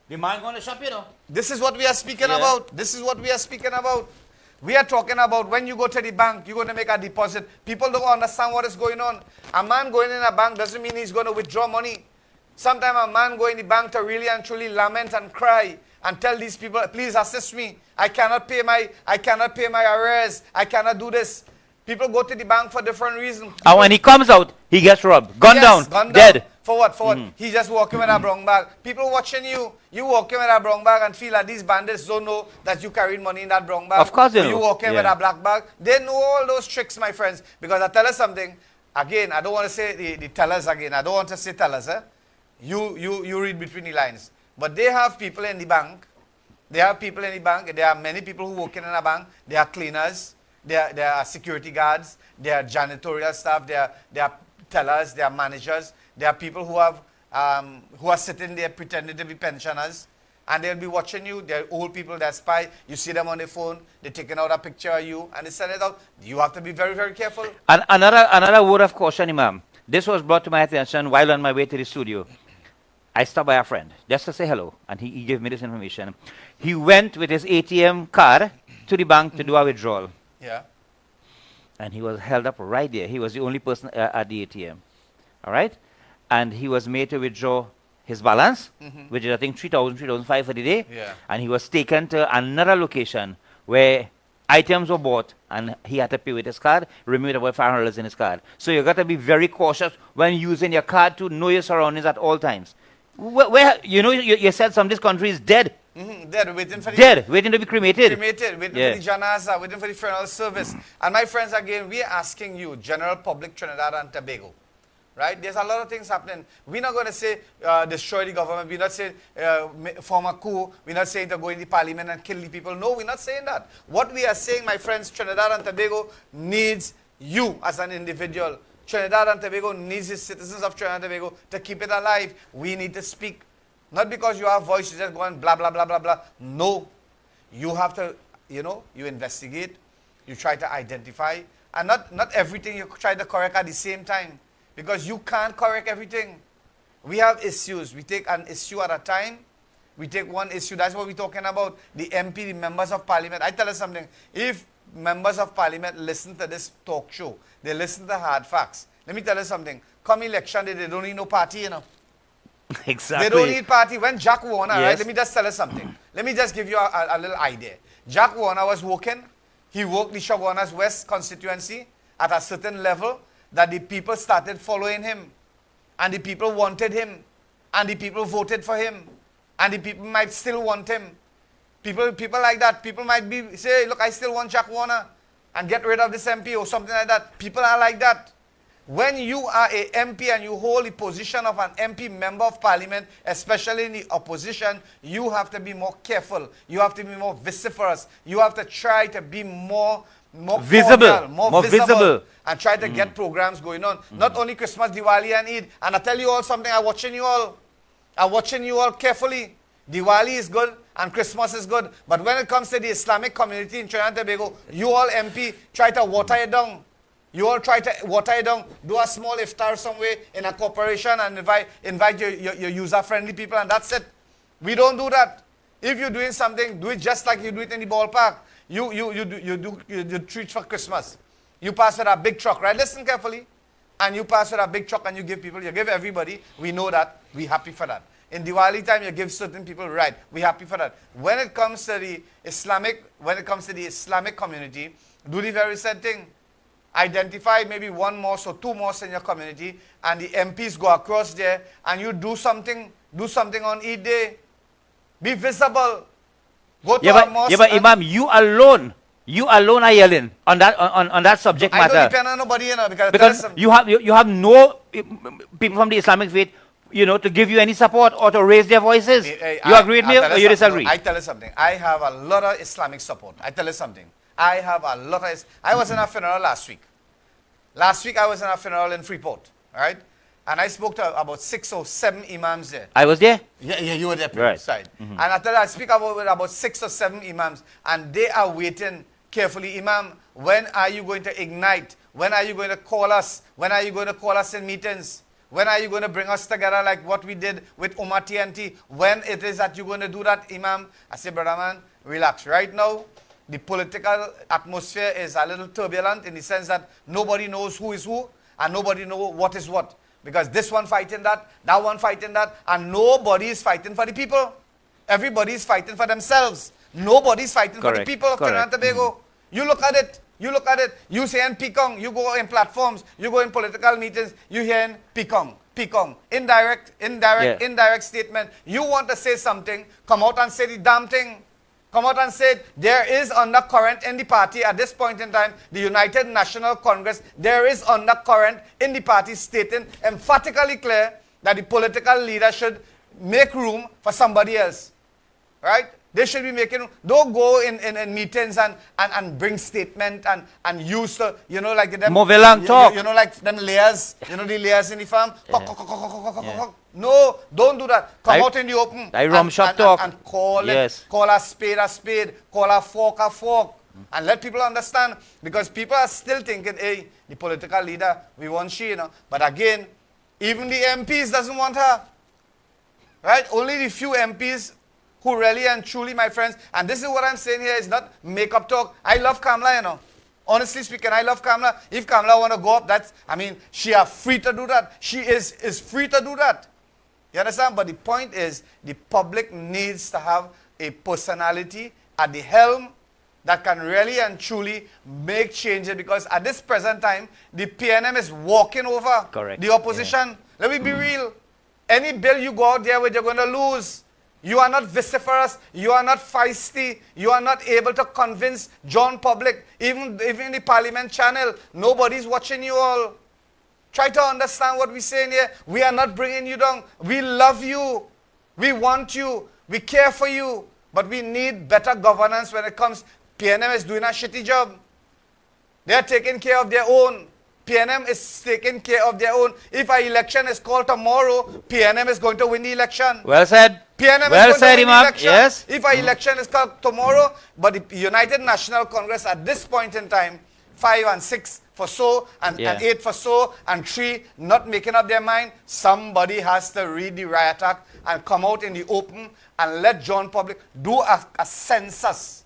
The man going to shop, This is what we are speaking about. This is what we are speaking about. We are talking about when you go to the bank, you're going to make a deposit. People don't understand what is going on. A man going in a bank doesn't mean he's going to withdraw money. Sometimes a man go in the bank to really and truly lament and cry and tell these people, please assist me. I cannot pay my arrears. I cannot do this. People go to the bank for different reasons. And when he comes out, he gets robbed. Gunned down, dead. For what? For what? He's just walking with a brown bag. People watching you. You walking with a brown bag and feel that these bandits don't know that you carried money in that brown bag. Of course they know. You walking with a black bag. They know all those tricks, my friends. Because I tell you something. Again, I don't want to say the tellers again. I don't want to say tellers. You read between the lines. But they have people in the bank. They have people in the bank. There are many people who work in a bank. They are cleaners. There are security guards. There are janitorial staff. There are tellers. There are managers. There are people who are sitting there pretending to be pensioners. And they'll be watching you. They're old people that spy. You see them on the phone. They're taking out a picture of you and they send it out. You have to be very, very careful. And another word of caution, Imam. This was brought to my attention while on my way to the studio. I stopped by a friend just to say hello, and he gave me this information. He went with his ATM card to the bank to do a withdrawal. Yeah. And he was held up right there. He was the only person at the ATM. All right? And he was made to withdraw his balance, which is, I think, 3,000, 3,500 for the day. Yeah. And he was taken to another location where items were bought, and he had to pay with his card, removed about $500 in his card. So you got to be very cautious when using your card to know your surroundings at all times. Where you said some of this country is dead. Dead, waiting for waiting to be cremated. Waiting for the janaza, waiting for the funeral service. And my friends, again, we are asking you, general public Trinidad and Tobago, right? There's a lot of things happening. We're not going to say destroy the government. We're not saying form a coup. We're not saying to go in the parliament and kill the people. No, we're not saying that. What we are saying, my friends, Trinidad and Tobago needs you as an individual. Trinidad and Tobago needs the citizens of Trinidad and Tobago to keep it alive. We need to speak. Not because you have voice, you just go and blah, blah, blah, blah, blah. No. You have to, you investigate. You try to identify. And not everything you try to correct at the same time. Because you can't correct everything. We have issues. We take an issue at a time. We take one issue. That's what we're talking about. The MP, the members of parliament. I tell you something. If members of parliament listen to this talk show, they listen to Hardfacts. Let me tell you something. Come election day, they don't need no party, Exactly. They don't need party. When Jack Warner, yes. right? Let me just tell you something. Let me just give you a little idea. Jack Warner was working. He worked the Chaguanas West constituency at a certain level that the people started following him. And the people wanted him. And the people voted for him. And the people might still want him. People like that. People might say, look, I still want Jack Warner. And get rid of this MP or something like that. People are like that. When you are a MP and you hold the position of an MP member of parliament, especially in the opposition, you have to be more careful. You have to be more vociferous. You have to try to be more visible, cordial, more visible. And try to get programs going on. Not only Christmas, Diwali and Eid. And I tell you all something, I'm watching you all carefully. Diwali is good and Christmas is good. But when it comes to the Islamic community in Trinidad and Tobago, you all MP try to water it down. You all try to water it down. Do a small iftar somewhere in a corporation and invite your user-friendly people, and that's it. We don't do that. If you're doing something, do it just like you do it in the ballpark. You treat for Christmas. You pass with a big truck, right? Listen carefully. And you pass with a big truck and you give people, you give everybody. We know that. We're happy for that. In Diwali time, you give certain people, right? We're happy for that. When it comes to the Islamic community, do the very same thing. Identify maybe one mosque or two mosques in your community, and the MPs go across there, and you do something on Eid day. Be visible. Go to a mosque. Yeah, but Imam, you alone are yelling on that subject matter. I don't depend on nobody, because you have no people from the Islamic faith, to give you any support or to raise their voices. You agree with me or you disagree? I tell you something. I have a lot of Islamic support. I tell you something. I have a lot of... I was in a funeral last week. Last week I was in a funeral in Freeport. All right? And I spoke to about 6 or 7 imams there. I was there? Yeah, you were there. Right. Side. And I tell you, I speak with about 6 or 7 imams. And they are waiting carefully. Imam, when are you going to ignite? When are you going to call us? When are you going to call us in meetings? When are you going to bring us together like what we did with Umar TNT? When it is that you're going to do that, Imam? I say, brother man, relax. Right now, the political atmosphere is a little turbulent in the sense that nobody knows who is who and nobody knows what is what. Because this one fighting that one fighting that, and nobody is fighting for the people. Everybody is fighting for themselves. Nobody is fighting for the people of Trinidad and Tobago. You look at it. You look at it. You say in Pekong, you go in platforms, you go in political meetings, you hear in Pekong. Indirect statement. You want to say something, come out and say the damn thing. Come out and say there is undercurrent in the party at this point in time, the United National Congress, there is undercurrent in the party stating emphatically clear that the political leader should make room for somebody else. Right? They should be making, don't go in meetings and bring statement and use the, you know, like them. Move along, talk. You know, like them layers, you know, the layers in the farm. No, don't do that. Come out in the open. And call it, call a spade, call a fork. And let people understand, because people are still thinking, hey, the political leader, we want she, you know. But again, even the MPs doesn't want her. Right? Only the few MPs who really and truly, my friends, and this is what I'm saying here, is not make-up talk. I love Kamala, you know. Honestly speaking, I love Kamala. If Kamala want to go up, she are free to do that. She is free to do that. You understand? But the point is, the public needs to have a personality at the helm that can really and truly make changes, because at this present time, the PNM is walking over the opposition. Yeah. Let me be real. Any bill you go out there with, you're going to lose. You are not vociferous. You are not feisty. You are not able to convince John public. Even the parliament channel, nobody's watching you all. Try to understand what we're saying here. We are not bringing you down. We love you. We want you. We care for you. But we need better governance when it comes. PNM is doing a shitty job. They are taking care of their own. PNM is taking care of their own. If an election is called tomorrow, PNM is going to win the election. Well said. PNM well is going said, to win the election. Yes. If an election is called tomorrow, but the United National Congress at this point in time, 5 and 6 for so, and 8 for so, and 3 not making up their mind, somebody has to read the riot act and come out in the open and let John public do a census.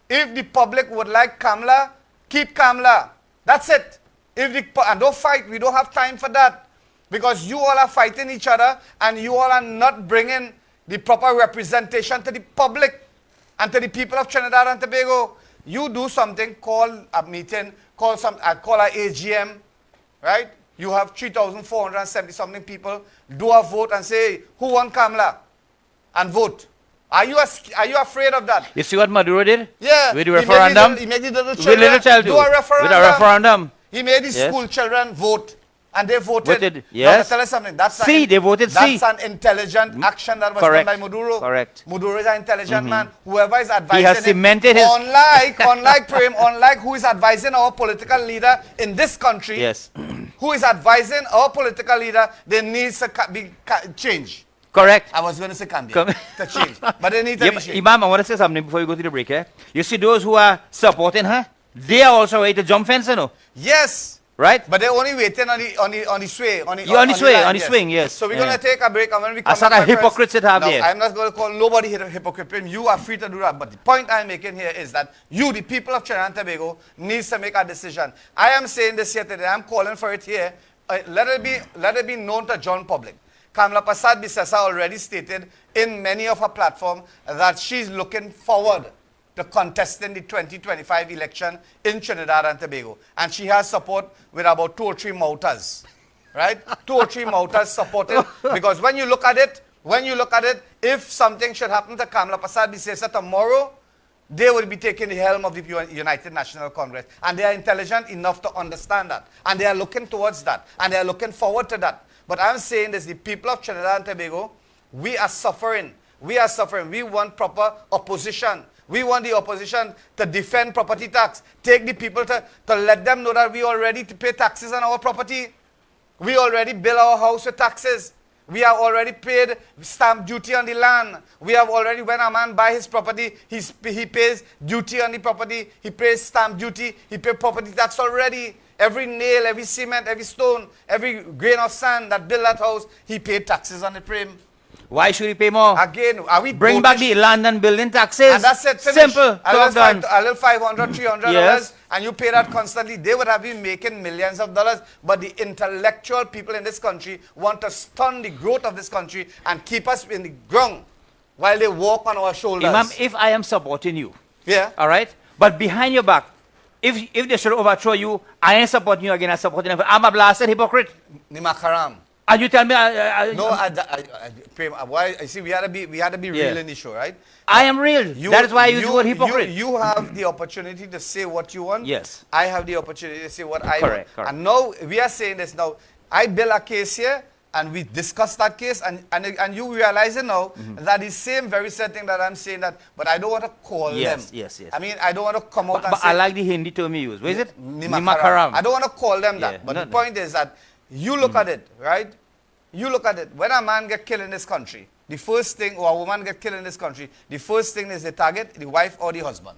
If the public would like Kamala, keep Kamala. That's it. And don't fight. We don't have time for that. Because you all are fighting each other and you all are not bringing the proper representation to the public and to the people of Trinidad and Tobago. You do something, call a meeting, call a AGM, right? You have 3,470 something people. Do a vote and say, who want Kamala? And vote. Are you afraid of that? You see what Maduro did? Yeah. With the referendum? He made the little children do a referendum. He made the school children vote. And they voted. Yes. Now, tell us something. They voted That's an intelligent action that was done by Maduro. Correct. Maduro is an intelligent man. Whoever is advising he has cemented his... Unlike who is advising our political leader in this country, who is advising our political leader, there needs to be change. Correct. I was going to say to change. But they need to be changed. Imam, I want to say something before you go to the break. You see those who are supporting her, they are also ready to jump fence, you know? Yes. Right? But they're only waiting on the sway. On the swing, yes. So we're going to take a break, and when we come back, back, hypocrites that have there. I'm not going to call nobody a hypocrite. You are free to do that. But the point I'm making here is that you, the people of Trinidad and Tobago, needs to make a decision. I am saying this here today. I'm calling for it here. Let it be known to John public. Kamala Persad-Bissessar already stated in many of her platforms that she's looking forward to contesting the 2025 election in Trinidad and Tobago. And she has support with about 2 or 3 mouters, right? 2 or 3 mouters supporting. Because when you look at it, if something should happen to Kamala Persad-Bissessar tomorrow, they will be taking the helm of the United National Congress. And they are intelligent enough to understand that. And they are looking towards that. And they are looking forward to that. But I'm saying this, the people of Trinidad and Tobago, we are suffering. We are suffering. We want proper opposition. We want the opposition to defend property tax. Take the people to let them know that we are ready to pay taxes on our property. We already build our house with taxes. We have already paid stamp duty on the land. We have already, when a man buys his property, he pays duty on the property. He pays stamp duty. He pays property tax already. Every nail, every cement, every stone, every grain of sand that built that house, he paid taxes on the frame. Why should he pay more? Again, are we Bring back bullish? the land and building taxes. And that's it, finish. Simple. A Talk done. little $500, $300, Yes. and you pay that constantly. They would have been making millions of dollars, but the intellectual people in this country want to stun the growth of this country and keep us in the ground while they walk on our shoulders. Imam, if I am supporting you, yeah. all right, but behind your back, if they should overthrow you, I ain't supporting you again, I'm supporting them. I'm a blasted hypocrite. Nimakaram. And you tell me, No, why? I see. We had to be real in the show, right? I am real. That is why I use the word hypocrite. You have the opportunity to say what you want. Yes. I have the opportunity to say what I want. Correct. And now we are saying this now. I build a case here, and we discuss that case, and you realize it now that the same very same thing that I'm saying that, but I don't want to call them. Yes. I mean, I don't want to come out and But say. I like the Hindi term you use. What is it? Nimakaram. I don't want to call them that. Yeah, But the point is that you look at it, right? You look at it. When a man get killed in this country, the first thing, or a woman get killed in this country, the first thing is they target the wife or the husband.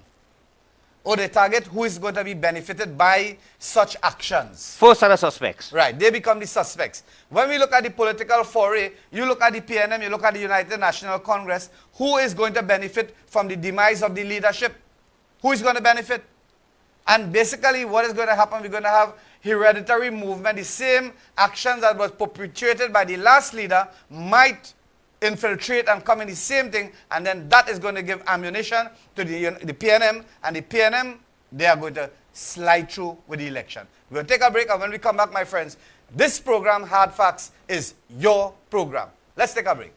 Or they target who is going to be benefited by such actions. First are the suspects. Right, they become the suspects. When we look at the political foray, you look at the PNM, you look at the United National Congress, who is going to benefit from the demise of the leadership? Who is going to benefit? And basically what is going to happen, we're going to have hereditary movement. The same actions that was perpetuated by the last leader might infiltrate and come in the same thing, and then that is going to give ammunition to the PNM, and the PNM, they are going to slide through with the election. We'll take a break, and when we come back, my friends, this program, Hard Facts, is your program. Let's take a break.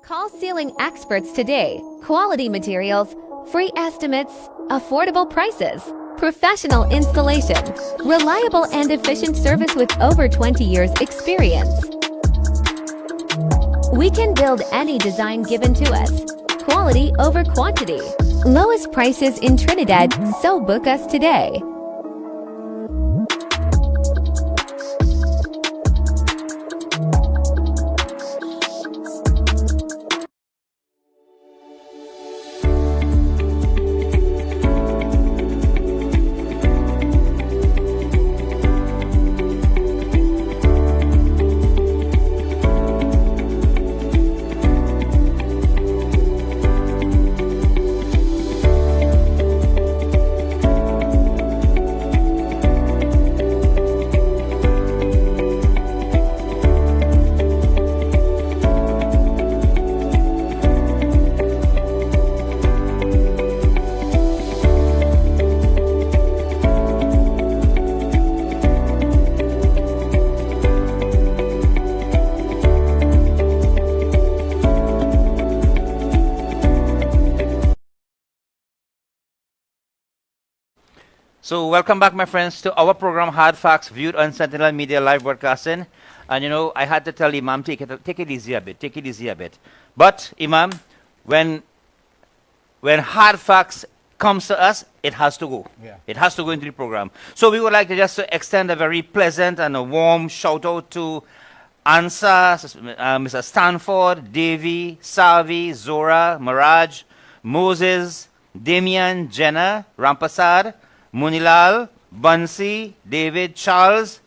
Call Ceiling Experts today. Quality materials, free estimates, affordable prices, professional installation, reliable and efficient service with over 20 years experience. We can build any design given to us. Quality over quantity. Lowest prices in Trinidad, so book us today. So welcome back, my friends, to our program Hard Facts, viewed on Sentinel Media Live Broadcasting. And you know, I had to tell Imam, take it easy a bit. But Imam, when Hard Facts comes to us, it has to go. Yeah. It has to go into the program. So we would like to just extend a very pleasant and a warm shout out to Ansa, Mr. Stanford, Davy, Savi, Zora, Miraj, Moses, Damian, Jenna, Rampasad, Munilal, Bansi, David, Charles,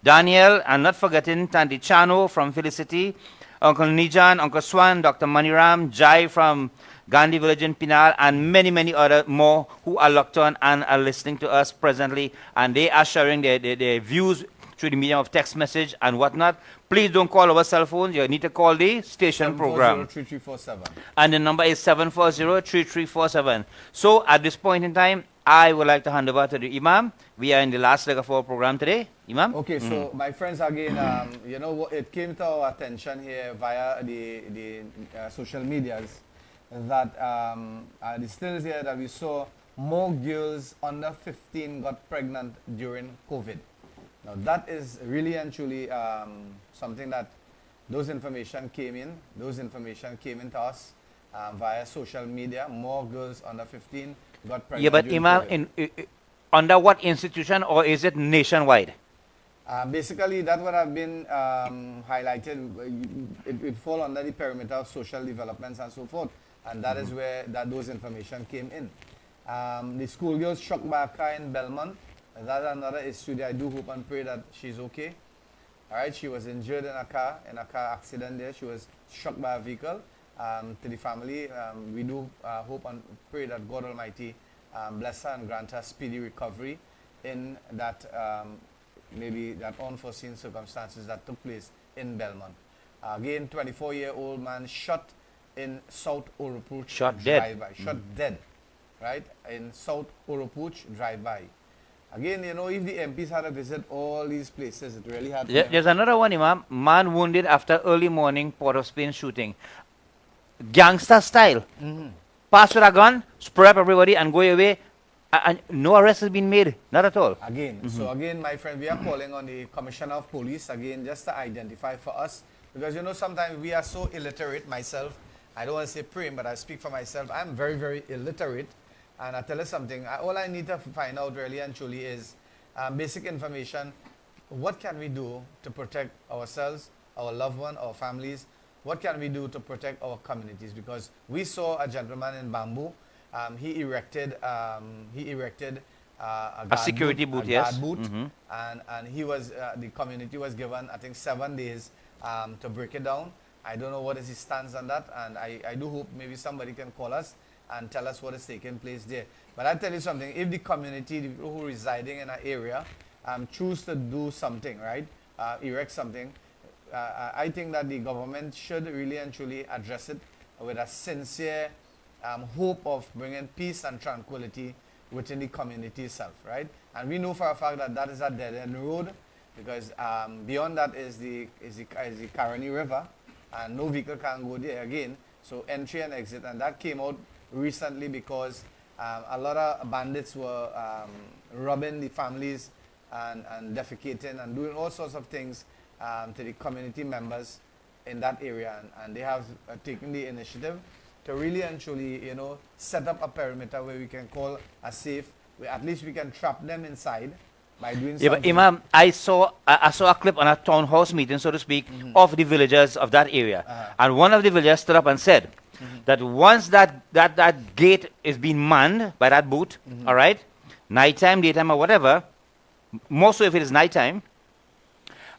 Daniel, and not forgetting Tanti Chano from Felicity, Uncle Nijan, Uncle Swan, Dr. Maniram, Jai from Gandhi Village in Pinal, and many, many other more who are locked on and are listening to us presently, and they are sharing their views through the medium of text message and whatnot. Please don't call our cell phones. You need to call the station program. 740-3347. And the number is 740-3347. So at this point in time, I would like to hand over to the Imam. We are in the last leg of our program today. Imam? Okay, so my friends, again, you know, it came to our attention here via the social medias that the stills here that we saw more girls under 15 got pregnant during COVID. Now that is really and truly something that those information came into us via social media. More girls under 15 got pregnant. Yeah, but during Imam, COVID. under what institution, or is it nationwide? Basically, that would have been highlighted. It would fall under the perimeter of social developments and so forth, and that is where those information came in. The schoolgirl struck by a car in Belmont. That's another issue there. I do hope and pray that she's okay. All right, she was injured in a car accident there. She was struck by a vehicle. To the family, we do hope and pray that God Almighty bless her and grant her speedy recovery in that maybe that unforeseen circumstances that took place in Belmont. Again, 24-year-old man shot in South Oropuch. Shot dead. Shot dead, right, in South Oropuch drive-by. Again, you know, if the MPs had to visit all these places, it really had to. There's another one, Imam. Man wounded after early morning Port of Spain shooting. Gangster style. Pass with a gun, spray up everybody and go away. And no arrest has been made. Not at all. Again, so again, my friend, we are calling on the Commissioner of Police, again, just to identify for us. Because, you know, sometimes we are so illiterate, myself. I don't want to say prem, but I speak for myself. I'm very, very illiterate. And I tell you something, all I need to find out really and truly is basic information. What can we do to protect ourselves, our loved one, our families? What can we do to protect our communities? Because we saw a gentleman in Bamboo. He erected a security boot, yes. guard boot, and he was the community was given, I think, 7 days to break it down. I don't know what is his stance on that, and I do hope maybe somebody can call us and tell us what is taking place there. But I tell you something, if the community, the people who are residing in an area, choose to do something, right, erect something, I think that the government should really and truly address it with a sincere hope of bringing peace and tranquility within the community itself, right? And we know for a fact that that is a dead-end road, because beyond that is the Caroni River, and no vehicle can go there again. So entry and exit, and that came out recently because a lot of bandits were robbing the families and defecating and doing all sorts of things to the community members in that area, and they have taken the initiative to really and truly, you know, set up a perimeter where we can call a safe, where at least we can trap them inside by doing something. But Imam, I saw a clip on a townhouse meeting, so to speak, of the villagers of that area, and one of the villagers stood up and said that once that gate is being manned by that boot, all right, nighttime, daytime, or whatever, more so if it is nighttime,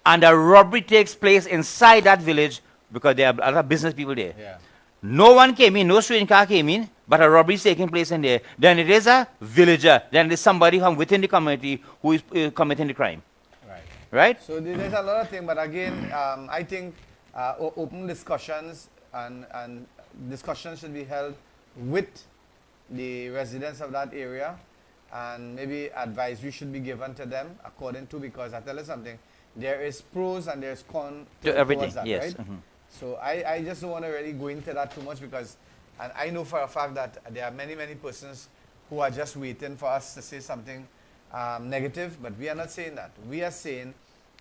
and a robbery takes place inside that village, because there are other business people there. Yeah. No one came in, no strange car came in, but a robbery is taking place in there. Then it is a villager. Then it is somebody from within the community who is committing the crime. Right. Right? So there's a lot of things, but again, I think open discussions and discussions should be held with the residents of that area, and maybe advisory should be given to them according to, because I tell you something, there is pros and there's cons to everything, that, yes. right? So I just don't want to really go into that too much, because and I know for a fact that there are many, many persons who are just waiting for us to say something negative, but we are not saying that. We are saying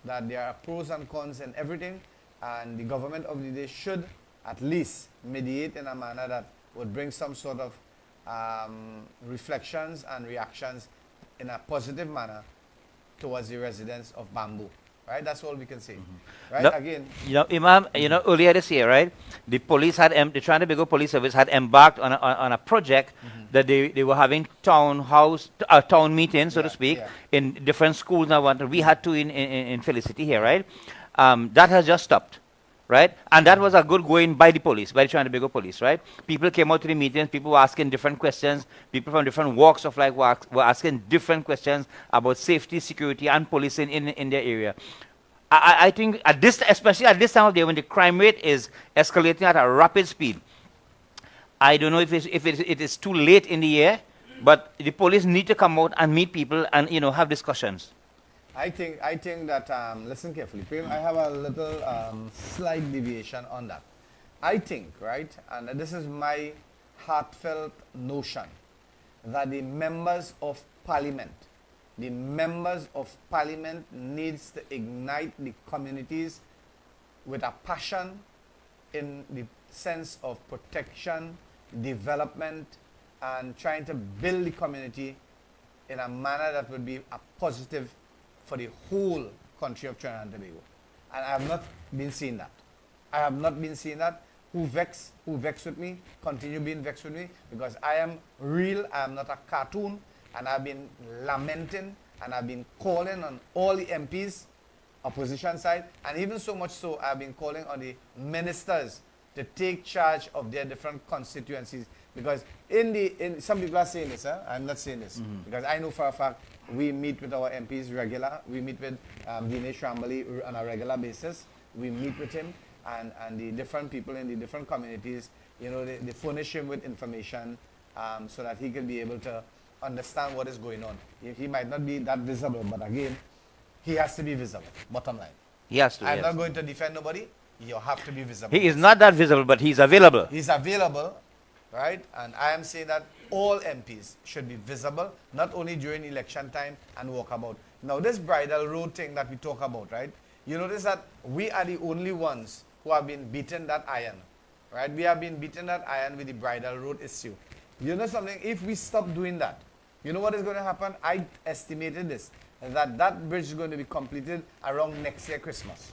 that there are pros and cons in everything, and the government of the day should at least mediate in a manner that would bring some sort of reflections and reactions in a positive manner towards the residents of Bamboo. Right, that's all we can say. Right, No, again. You know, Imam, you know, earlier this year, right, the police had, the Trinidad Police Service had embarked on a project that they were having town meetings, so to speak, in different schools. Now, we had to in Felicity here, right? That has just stopped, right? And that was a good going by the police, by the Trinidad Police, right? People came out to the meetings, people were asking different questions, people from different walks of life were asking different questions about safety, security, and policing in their area. I think especially at this time of day when the crime rate is escalating at a rapid speed, I don't know if it is too late in the year But the police need to come out and meet people and, you know, have discussions. I think that, listen carefully, Prem, I have a little slight deviation on that. I think, right, and this is my heartfelt notion, that the members of parliament needs to ignite the communities with a passion in the sense of protection, development, and trying to build the community in a manner that would be a positive for the whole country of Trinidad and Tobago. And I have not been seeing that. I have not been seeing that. Who vex with me, continue being vexed with me, because I am real, I am not a cartoon, and I've been lamenting, and I've been calling on all the MPs, opposition side, and even so much so, I've been calling on the ministers to take charge of their different constituencies. Because in some people are saying this, I'm not saying this, because I know for a fact we meet with our MPs regular. We meet with Dinesh Rambali on a regular basis. We meet with him and the different people in the different communities. You know, they furnish him with information so that he can be able to understand what is going on. He might not be that visible, but again, he has to be visible. Bottom line. He has to. I'm not going to defend nobody. You have to be visible. He is not that visible, but he's available. He's available, right? And I am saying that all MPs should be visible, not only during election time and walk about. Now, this bridal road thing that we talk about, right? You notice that we are the only ones who have been beaten that iron, right? We have been beaten that iron with the bridal road issue. You know something? If we stop doing that, you know what is going to happen? I estimated this, that bridge is going to be completed around next year Christmas.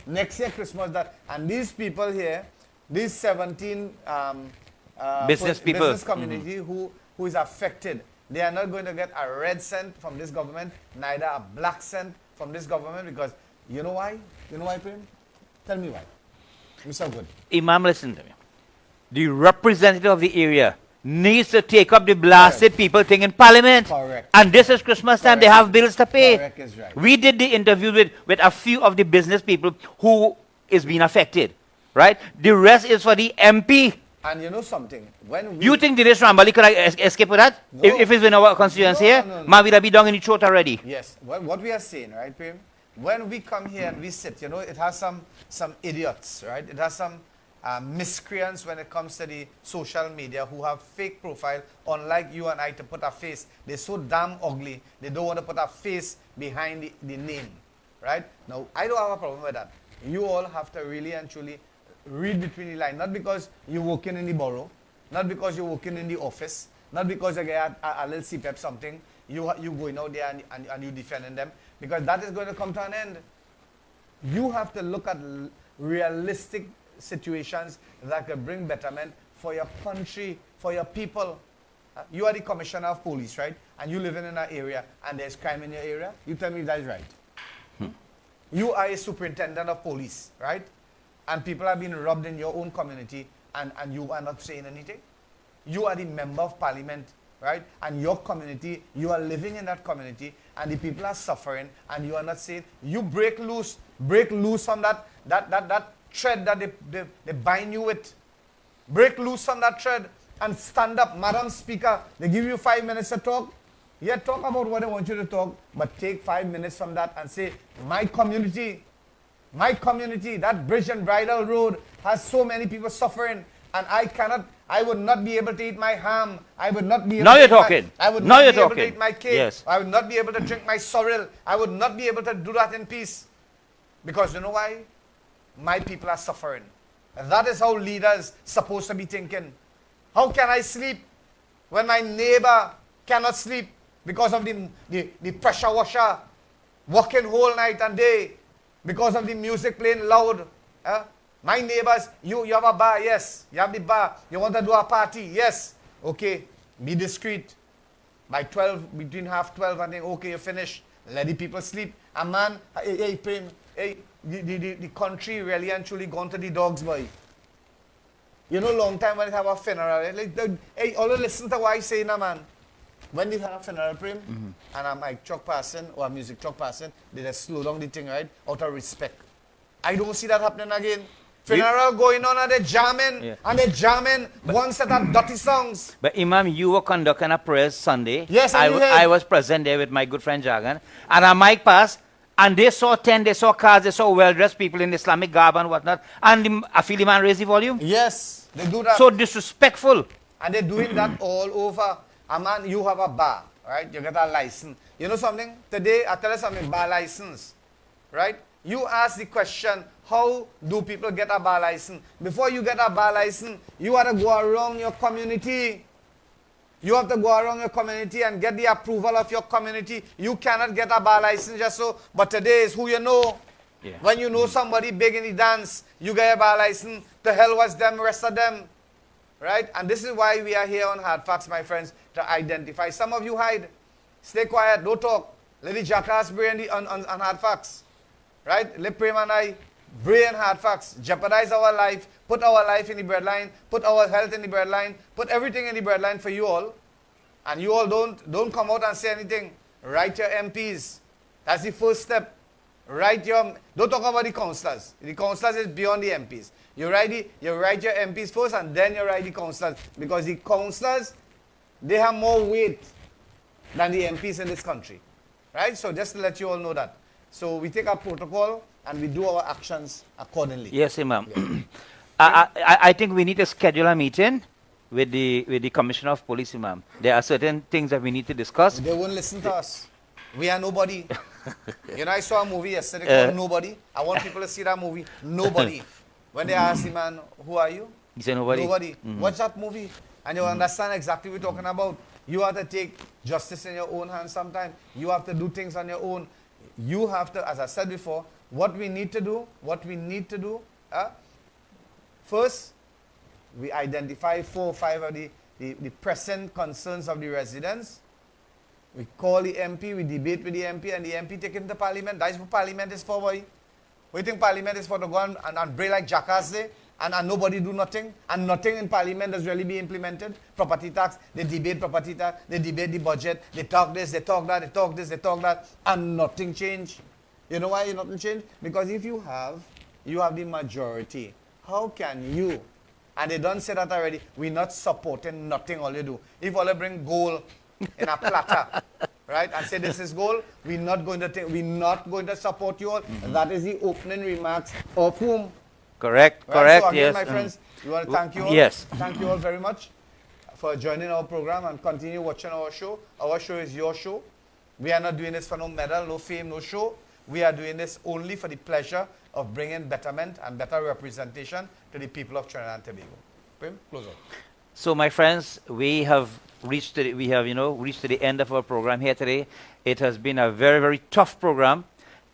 Next year Christmas, and these people here, these 17 business community who is affected, they are not going to get a red cent from this government, neither a black cent from this government, because you know why? You know why, Prem? Tell me why. Mr. Good. Imam, listen to me. The representative of the area needs to take up the blasted people thing in parliament. Correct. And this is Christmas time, they have bills to pay. Correct is right. We did the interview with a few of the business people who is being affected, right? The rest is for the MP. And you know something? When we You think Dinesh Rambali could escape with that? No. If it's in our constituency here, No. man, we'd be down in the throat already. Yes, what we are saying, right, Prem? When we come here and we sit, you know, it has some idiots, right? It has some miscreants when it comes to the social media who have fake profile, unlike you and I, to put a face. They're so damn ugly, they don't want to put a face behind the name, right? Now, I don't have a problem with that. You all have to really and truly read between the lines, not because you're working in the borough, not because you're working in the office, not because you get a little CPEP something, you going out there and you defending them, because that is going to come to an end. You have to look at realistic situations that can bring betterment for your country, for your people. You are the commissioner of police, right? And you live in an area and there's crime in your area. You tell me that is right. You are a superintendent of police, right? And people have been robbed in your own community and you are not saying anything. You are the member of parliament, right? And your community, you are living in that community and the people are suffering and you are not saying. You break loose from that thread that they bind you with. Break loose from that thread and stand up. Madam Speaker, they give you 5 minutes to talk. Yeah, talk about what they want you to talk, but take 5 minutes from that and say, my community, that bridge and bridle road has so many people suffering, and I would not be able to eat my ham. I would not be able Now to you're eat my- talking. I would Now not you're be able talking. to eat my cake. Yes. I would not be able to drink my sorrel. I would not be able to do that in peace. Because you know why? My people are suffering. And that is how leaders supposed to be thinking. How can I sleep when my neighbor cannot sleep because of the pressure washer working whole night and day, because of the music playing loud? My neighbors, you have a bar, yes. You have the bar. You want to do a party, yes. Okay, be discreet. By 12, between half 12 and then, okay, you're finished. Let the people sleep. And man, the country really and truly gone to the dogs, boy. You know, long time when they have a funeral, all listen to what I say now, man. When they have a funeral, Prem, and a mic truck passing or a music truck passing, they just slow down the thing, right? Out of respect. I don't see that happening again. Funeral going on and they jamming, Yeah. and they jamming one set of dirty songs. But Imam, you were conducting a prayer Sunday. Yes, I, and you I heard. was present there with my good friend Jagan. And a mic passed, and they saw 10, they saw cars, they saw well-dressed people in Islamic garb and whatnot. And I feel the man raised the volume. Yes, they do that. So disrespectful. And they're doing that all over. A man, you have a bar, right? You get a license. You know something? Today, I tell you something, bar license, right? You ask the question, how do people get a bar license? Before you get a bar license, you have to go around your community. You have to go around your community and get the approval of your community. You cannot get a bar license just so. But today is who you know. Yeah. When you know somebody big in the dance, you get a bar license. The hell was them, rest of them. Right? And this is why we are here on Hardfacts, my friends, to identify. Some of you hide. Stay quiet, don't talk. Let the jackass brain on Hardfacts. Right? Let Prem and I brain Hardfacts. Jeopardize our life. Put our life in the breadline. Put our health in the breadline. Put everything in the breadline for you all. And you all don't come out and say anything. Write your MPs. That's the first step. Don't talk about the councillors. The councillors is beyond the MPs. You write your MPs first and then you write the councillors. Because the councillors, they have more weight than the MPs in this country. Right? So just to let you all know that. So we take our protocol and we do our actions accordingly. Yes, Imam. Yeah. I think we need to schedule a meeting with the Commissioner of Police, Imam. There are certain things that we need to discuss. They won't listen to us. We are nobody. You know, I saw a movie yesterday called Nobody. I want people to see that movie, Nobody. When they ask the man, who are you? He said nobody. Nobody. Mm-hmm. Watch that movie and you understand exactly what we're talking about. You have to take justice in your own hands sometimes. You have to do things on your own. You have to, as I said before, what we need to do, first, we identify 4 or 5 of the present concerns of the residents. We call the MP, we debate with the MP, and the MP take him to Parliament. That's what Parliament is for, boy. We think Parliament is for to go and bray like jackass there, and nobody do nothing, and nothing in Parliament does really be implemented. Property tax, they debate property tax, they debate the budget, they talk this, they talk that, they talk this, they talk that, and nothing change. You know why nothing change? Because if you have the majority. How can you? And they don't say that already. We're not supporting nothing all you do. If all you bring gold in a platter, right, and say this is gold, we're not going to support you all. Mm-hmm. That is the opening remarks of whom? Correct, Right? correct, So again, yes. my friends, we want to thank you all. Yes. Thank you all very much for joining our program and continue watching our show. Our show is your show. We are not doing this for no medal, no fame, no show. We are doing this only for the pleasure of bringing betterment and better representation to the people of Trinidad and Tobago. Prim, close out. So, my friends, we have reached to the end of our program here today. It has been a very, very tough program.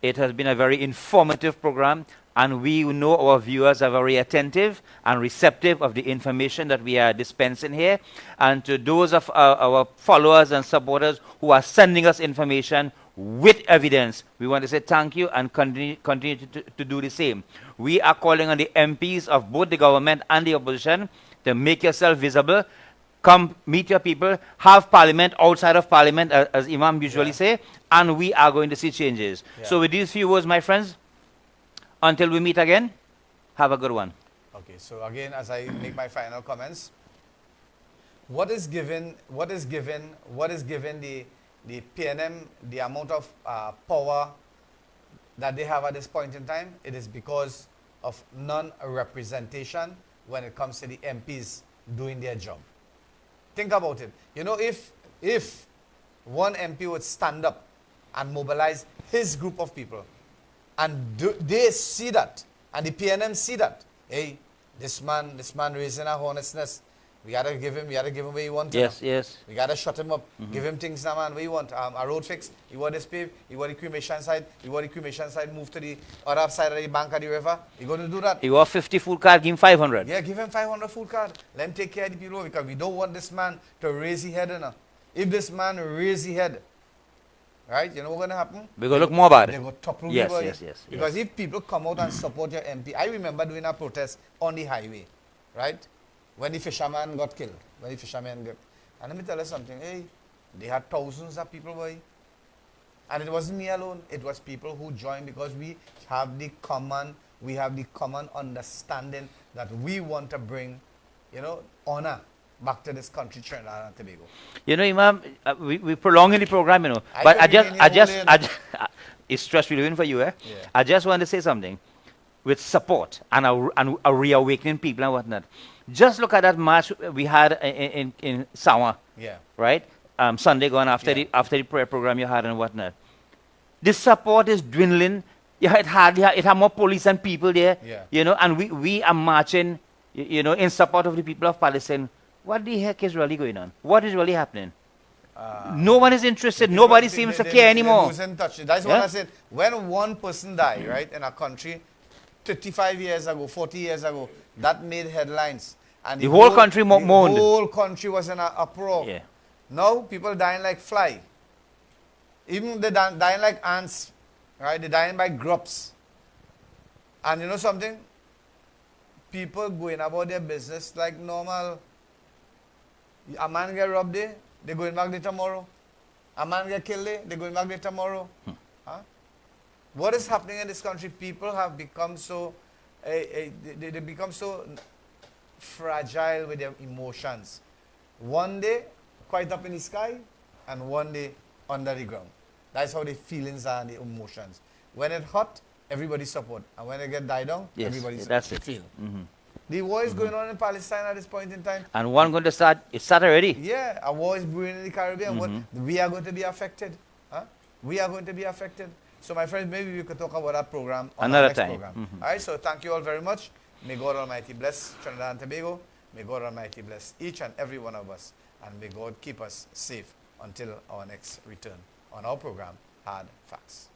It has been a very informative program, and we know our viewers are very attentive and receptive of the information that we are dispensing here. And to those of our followers and supporters who are sending us information with evidence, we want to say thank you and continue to do the same. We are calling on the MPs of both the government and the opposition to make yourself visible. Come meet your people, have parliament outside of parliament, as Imam usually say, and we are going to see changes. Yeah. So with these few words, my friends, until we meet again, have a good one. Okay, so again, as I make my final comments, what is given the PNM the amount of power that they have at this point in time? It is because of non-representation when it comes to the MPs doing their job. Think about it. You know, if one MP would stand up and mobilize his group of people, and they see that, and the PNM see that, hey, this man raising a hornet's nest. We gotta give him where he wants. Yes, yes. We gotta shut him up. Give him things now, man. Where you want? A road fix. You want this pave. You want the cremation side. You want the cremation side move to the other side of the bank of the river. You gonna do that? You have 50 full card, give him 500. Yeah, give him 500 full card. Let him take care of the people because we don't want this man to raise his head. If this man raise his head, right, you know what's gonna happen? We're gonna look more bad. They go topple Yes, everybody. yes. Because if people come out and support your MP, I remember doing a protest on the highway, right? When the fisherman got killed. And let me tell you something, hey, they had thousands of people, boy. And it wasn't me alone. It was people who joined because we have the common we have the common understanding that we want to bring, honor back to this country, Trinidad and Tobago. Imam, we prolonging the program, I but can I be here just, all I day, just it's stress relieving for you, eh? Yeah. I just want to say something with support and a reawakening people and whatnot. Just look at that march we had in Sawa, Yeah. right? Sunday gone after Yeah. after the prayer program you had and whatnot. The support is dwindling. Yeah, it had more police and people there, Yeah. and we are marching, in support of the people of Palestine. What the heck is really going on? What is really happening? No one is interested. Nobody seems to care anymore. They losing touch. That's what I said. When one person died, right, in a country, 35 years ago, 40 years ago, that made headlines. And The whole country moaned. The whole country was in an uproar. Yeah. Now, people dying like fly. Even they dying like ants, right? They're dying by grubs. And you know something? People going about their business like normal. A man get robbed there, they going back there tomorrow. A man get killed there, they going back there tomorrow. Huh? What is happening in this country? People have become so, they become so fragile with their emotions. One day, quite up in the sky, and one day under the ground. That's how the feelings are and the emotions. When it hot, everybody support. And when it get die down, Yes, everybody that's it. feel. The war is going on in Palestine at this point in time. And one going to start, it started already. Yeah, a war is brewing in the Caribbean. We are going to be affected. Huh? We are going to be affected. So my friends, maybe we could talk about that program on Another our next time. program. All right, so thank you all very much. May God Almighty bless Trinidad and Tobago. May God Almighty bless each and every one of us. And may God keep us safe until our next return on our program, Hard Facts.